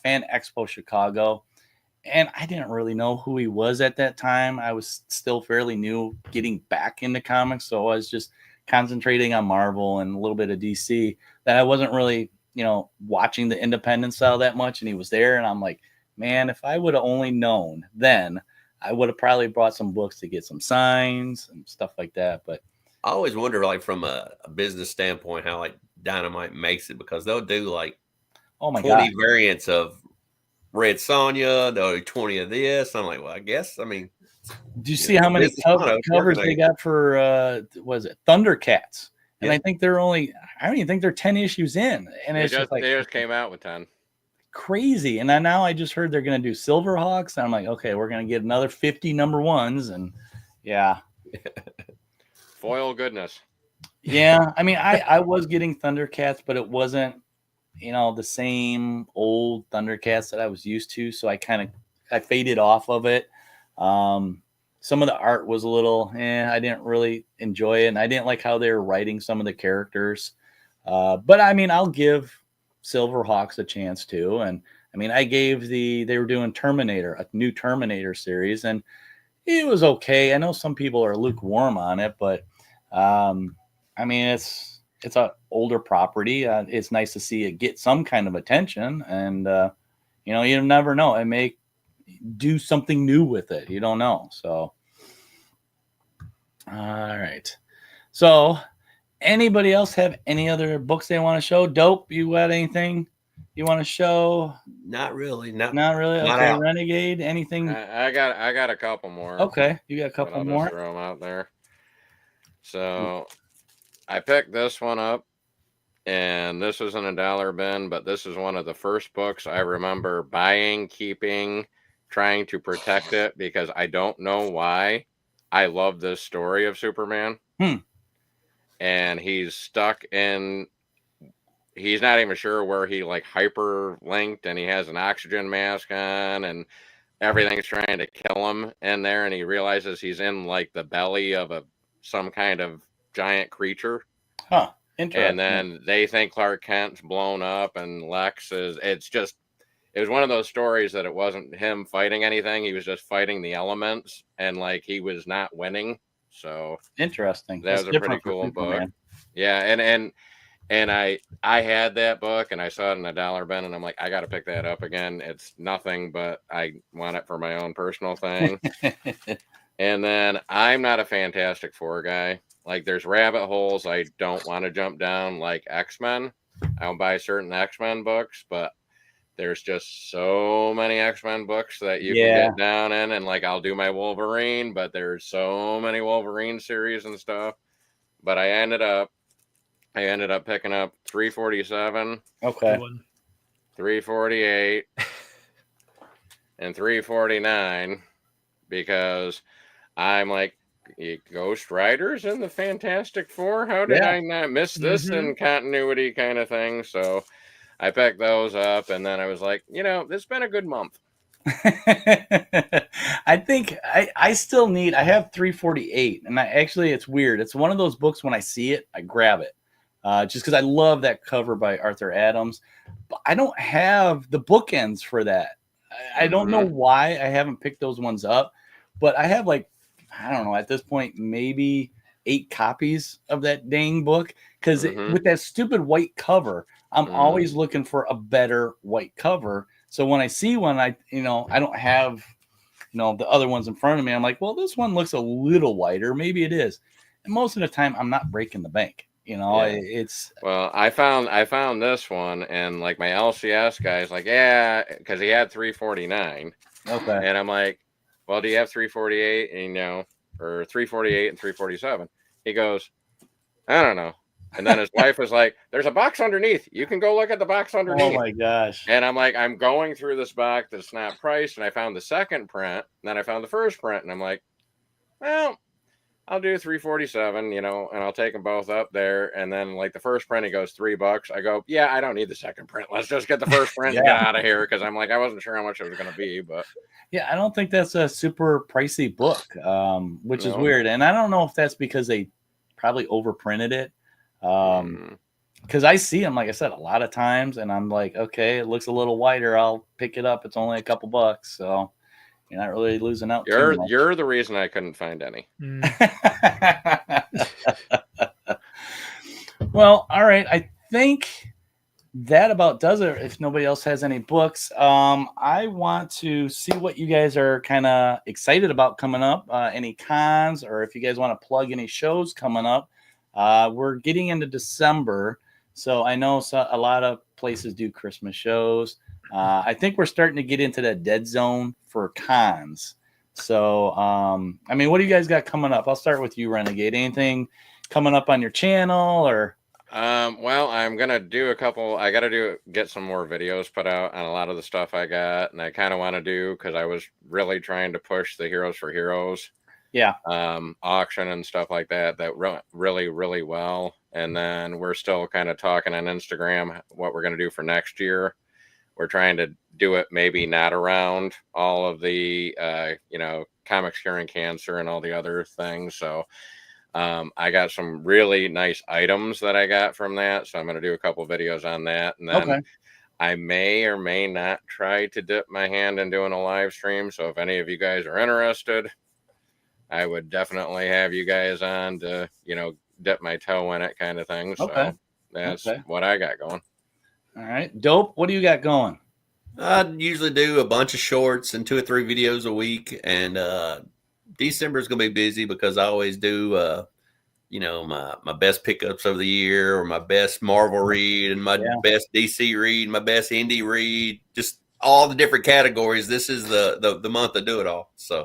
Fan Expo Chicago, and I didn't really know who he was at that time. I was still fairly new getting back into comics, so I was just concentrating on Marvel and a little bit of DC that I wasn't really, watching the independent style that much, and he was there, and I'm like, man, if I would have only known then, I would have probably brought some books to get some signs and stuff like that. But I always wonder, like, from a business standpoint, how, like, Dynamite makes it, because they'll do, like, 20 variants of Red Sonja, they'll do 20 of this. I'm like, well, I guess, do you see how many covers they got for, was it Thundercats? And I think I don't even think they're 10 issues in. And they just came out with 10. Crazy. And now I just heard they're going to do Silverhawks. And I'm like, okay, we're going to get another 50 number ones. And yeah. Foil goodness. Yeah. I was getting Thundercats, but it wasn't, the same old Thundercats that I was used to. So I faded off of it. Some of the art was a little, I didn't really enjoy it. And I didn't like how they were writing some of the characters. But I'll give Silverhawks a chance too. And I gave they were doing Terminator, a new Terminator series, and it was okay. I know some people are lukewarm on it, but it's it's an older property. It's nice to see it get some kind of attention, and you know, you never know, it may do something new with it. You don't know. So, all right. So, anybody else have any other books they want to show? Dope, you got anything you want to show? Not really. Not really. Not Okay, out. Renegade. Anything? I got a couple more. Okay, you got a but couple I'll more. just throw them out there. So I picked this one up, and this was in a dollar bin, but this is one of the first books I remember buying, keeping, trying to protect it, because I don't know why. I love this story of Superman. And he's stuck in, he's not even sure where he like hyperlinked, and he has an oxygen mask on, and everything's trying to kill him in there, and he realizes he's in like the belly of some kind of giant creature. Huh. Interesting. And then they think Clark Kent's blown up, and Lex is, it was one of those stories that it wasn't him fighting anything. He was just fighting the elements, and like he was not winning. So interesting. That was a pretty cool book. Yeah. And I had that book, and I saw it in a dollar bin, and I'm like, I got to pick that up again. It's nothing, but I want it for my own personal thing. And then I'm not a Fantastic Four guy. Like, there's rabbit holes I don't want to jump down, like X-Men. I'll buy certain X-Men books, but there's just so many X-Men books that you can get down in. And like, I'll do my Wolverine, but there's so many Wolverine series and stuff. But I ended up picking up 347. Okay. 348 and 349, because I'm like, Ghost Riders and the Fantastic Four? How did I not miss this in continuity kind of thing? So I picked those up, and then I was like, you know, this has been a good month. I think I still need, I have 348, and it's weird. It's one of those books, when I see it, I grab it. Just because I love that cover by Arthur Adams. But I don't have the bookends for that. I don't know why I haven't picked those ones up, but I have like, I don't know, at this point, maybe 8 copies of that dang book. Because with that stupid white cover, I'm always looking for a better white cover. So when I see one, I don't have, the other ones in front of me. I'm like, well, this one looks a little whiter. Maybe it is. And most of the time, I'm not breaking the bank. It's, well, I found this one, and like my LCS guy's like, yeah, because he had 349. Okay. And I'm like, well, do you have 348? And, or 348 and 347? He goes, I don't know. And then his wife was like, there's a box underneath. You can go look at the box underneath. Oh my gosh. And I'm like, I'm going through this box that's not priced, and I found the second print, and then I found the first print, and I'm like, well, I'll do 347, and I'll take them both up there. And then like the first print, he goes $3. I go, yeah, I don't need the second print. Let's just get the first print and get out of here. Cause I'm like, I wasn't sure how much it was going to be, but yeah, I don't think that's a super pricey book, which is weird. And I don't know if that's because they probably overprinted it. Cause I see them, like I said, a lot of times, and I'm like, okay, it looks a little whiter. I'll pick it up. It's only a couple bucks. So you're not really losing out. You're the reason I couldn't find any. Well, all right. I think that about does it. If nobody else has any books, I want to see what you guys are kind of excited about coming up. Any cons, or if you guys want to plug any shows coming up. We're getting into December, so I know a lot of places do Christmas shows. I think we're starting to get into that dead zone for cons. So, what do you guys got coming up? I'll start with you, Renegade. Anything coming up on your channel, or? Well, I'm gonna do a couple. I gotta get some more videos put out on a lot of the stuff I got, and I kind of want to do, because I was really trying to push the Heroes for Heroes, auction and stuff like that really, really well. And then we're still kind of talking on Instagram what we're gonna do for next year. We're trying to do it maybe not around all of the, comics curing cancer and all the other things. So I got some really nice items that I got from that. So I'm going to do a couple videos on that. And then I may or may not try to dip my hand in doing a live stream. So if any of you guys are interested, I would definitely have you guys on to, dip my toe in it kind of thing. So Okay. that's Okay. what I got going. All right. Dope. What do you got going? I usually do a bunch of shorts and 2 or 3 videos a week, and December is going to be busy because I always do, my best pickups of the year, or my best Marvel read, and my best DC read, my best indie read, just all the different categories. This is the month to do it all. So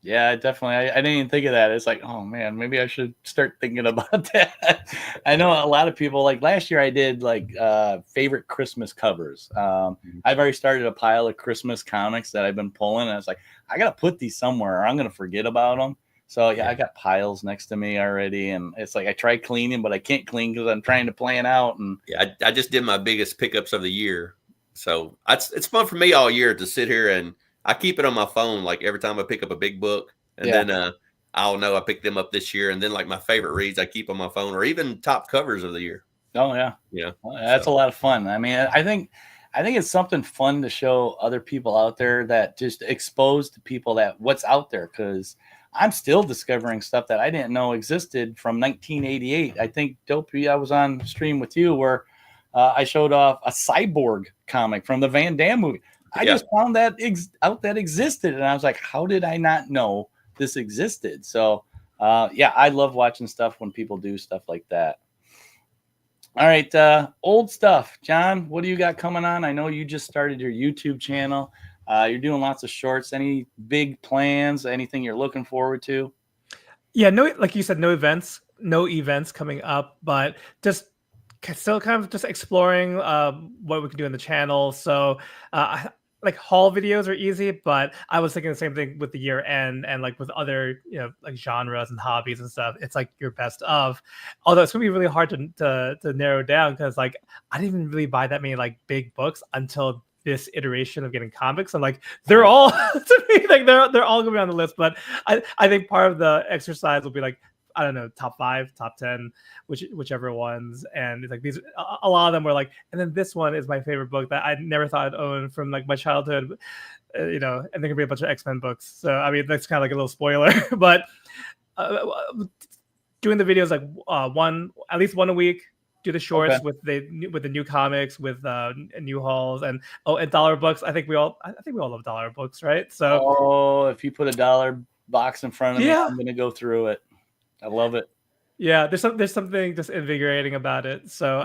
yeah, definitely. I didn't even think of that. It's like, oh man, maybe I should start thinking about that. I know a lot of people, like last year I did like favorite Christmas covers. I've already started a pile of Christmas comics that I've been pulling, and I was like, I gotta put these somewhere or I'm gonna forget about them. So I got piles next to me already, and it's like I try cleaning, but I can't clean because I'm trying to plan out. And I just did my biggest pickups of the year, so it's fun for me all year to sit here, and I keep it on my phone. Like every time I pick up a big book, and then I'll know I picked them up this year, and then like my favorite reads I keep on my phone, or even top covers of the year. Oh yeah, well, that's a lot of fun. I mean, I think it's something fun to show other people out there, that just expose to people that what's out there, because I'm still discovering stuff that I didn't know existed from 1988. I think Dopey, I was on stream with you where I showed off a Cyborg comic from the Van Damme movie. I just found that out that existed, and I was like, how did I not know this existed? So I love watching stuff when people do stuff like that. All right, old stuff. John, what do you got coming on? I know you just started your YouTube channel. You're doing lots of shorts. Any big plans? Anything you're looking forward to? Yeah, no, like you said, no events coming up, but just still kind of just exploring what we can do in the channel. So like haul videos are easy, but I was thinking the same thing with the year end and like with other, like genres and hobbies and stuff. It's like your best of, although it's gonna be really hard to narrow down, because like I didn't even really buy that many like big books until this iteration of getting comics. I'm like, they're all to me, like they're all gonna be on the list. But I think part of the exercise will be like, I don't know, top 5, top 10, whichever ones. And it's like these, a lot of them were like, and then this one is my favorite book that I never thought I'd own from like my childhood, and there can be a bunch of X-Men books. So I mean, that's kind of like a little spoiler, but doing the videos like at least one a week. Do the shorts with the new comics, with new hauls, and dollar books. I think we all love dollar books, right? So if you put a dollar box in front of me, I'm gonna go through it. I love it. Yeah, there's something just invigorating about it. So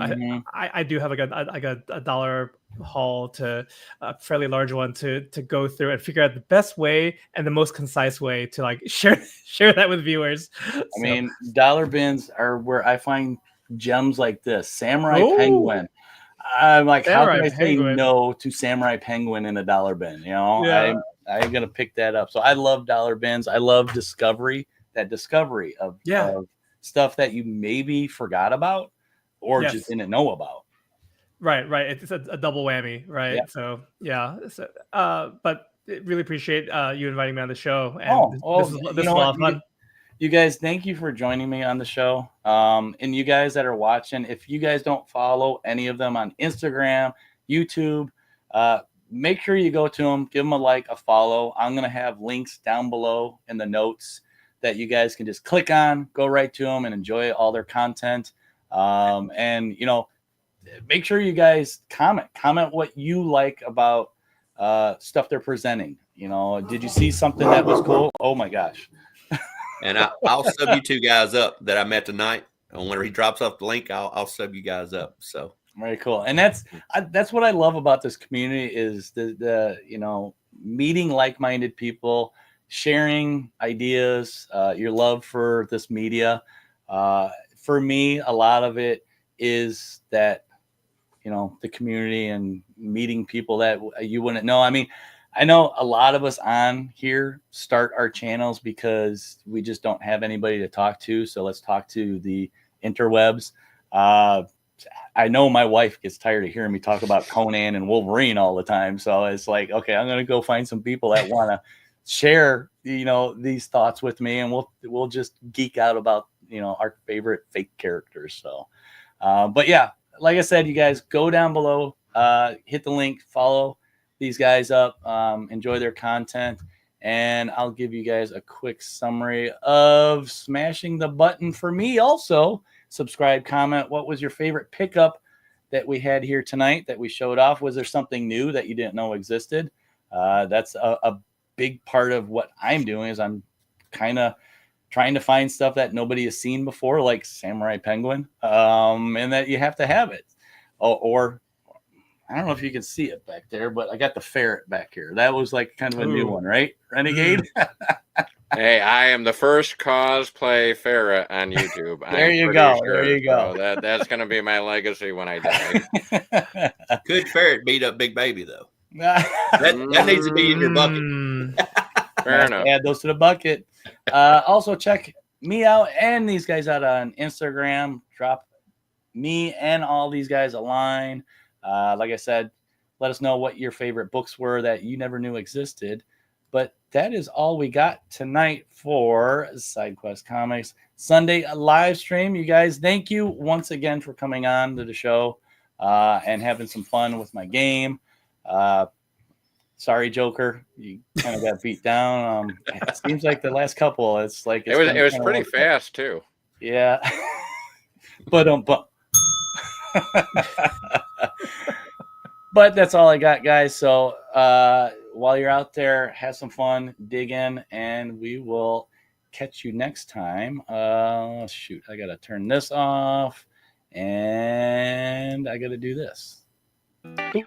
I do have like a dollar haul, to a fairly large one, to go through and figure out the best way and the most concise way to like share that with viewers. I mean, dollar bins are where I find gems like this. Samurai Penguin. I'm like, how can I say no to Samurai Penguin in a dollar bin? I'm gonna pick that up. So I love dollar bins. I love discovery of stuff that you maybe forgot about or just didn't know about. Right. It's a double whammy, right? Yeah. So but really appreciate you inviting me on the show. And this was a lot of fun. You guys, thank you for joining me on the show. And you guys that are watching, if you guys don't follow any of them on Instagram, YouTube, make sure you go to them, give them a like, a follow. I'm going to have links down below in the notes that you guys can just click on, go right to them and enjoy all their content. And, make sure you guys comment what you like about stuff they're presenting. Did you see something that was cool? Oh my gosh. And I'll sub you 2 guys up that I met tonight. And whenever he drops off the link, I'll sub you guys up. So very cool. And that's what I love about this community, is the meeting like-minded people, sharing ideas, your love for this media. For me, a lot of it is that, the community and meeting people that you wouldn't know. I mean, I know a lot of us on here start our channels because we just don't have anybody to talk to. So let's talk to the interwebs. I know my wife gets tired of hearing me talk about Conan and Wolverine all the time. So it's like, okay, I'm going to go find some people that want to share, these thoughts with me, and we'll just geek out about, our favorite fake characters. So, but yeah, like I said, you guys go down below, hit the link, follow these guys up, enjoy their content, And I'll give you guys a quick summary of smashing the button for me. Also, subscribe, comment. What was your favorite pickup that we had here tonight that we showed off? Was there something new that you didn't know existed? That's a big part of what I'm doing is I'm kind of trying to find stuff that nobody has seen before, like Samurai Penguin, and that you have to have it. Or I don't know if you can see it back there, but I got the ferret back here. That was like kind of a new one, right? Renegade. Hey, I am the first cosplay ferret on YouTube. There you go. Sure. There you go. So that's going to be my legacy when I die. Could ferret beat up Big Baby though? that needs to be in your bucket. Fair enough. Add those to the bucket. Also, check me out and these guys out on Instagram. Drop me and all these guys a line. Like I said, let us know what your favorite books were that you never knew existed. But that is all we got tonight for SideQuest Comics Sunday live stream. You guys, thank you once again for coming on to the show and having some fun with my game. Sorry, Joker, you kind of got beat down. It seems like the last couple, it's like it was pretty fast too. Yeah, but but that's all I got, guys. So while you're out there, have some fun, dig in, and we will catch you next time. Shoot, I gotta turn this off, and I gotta do this. Boop.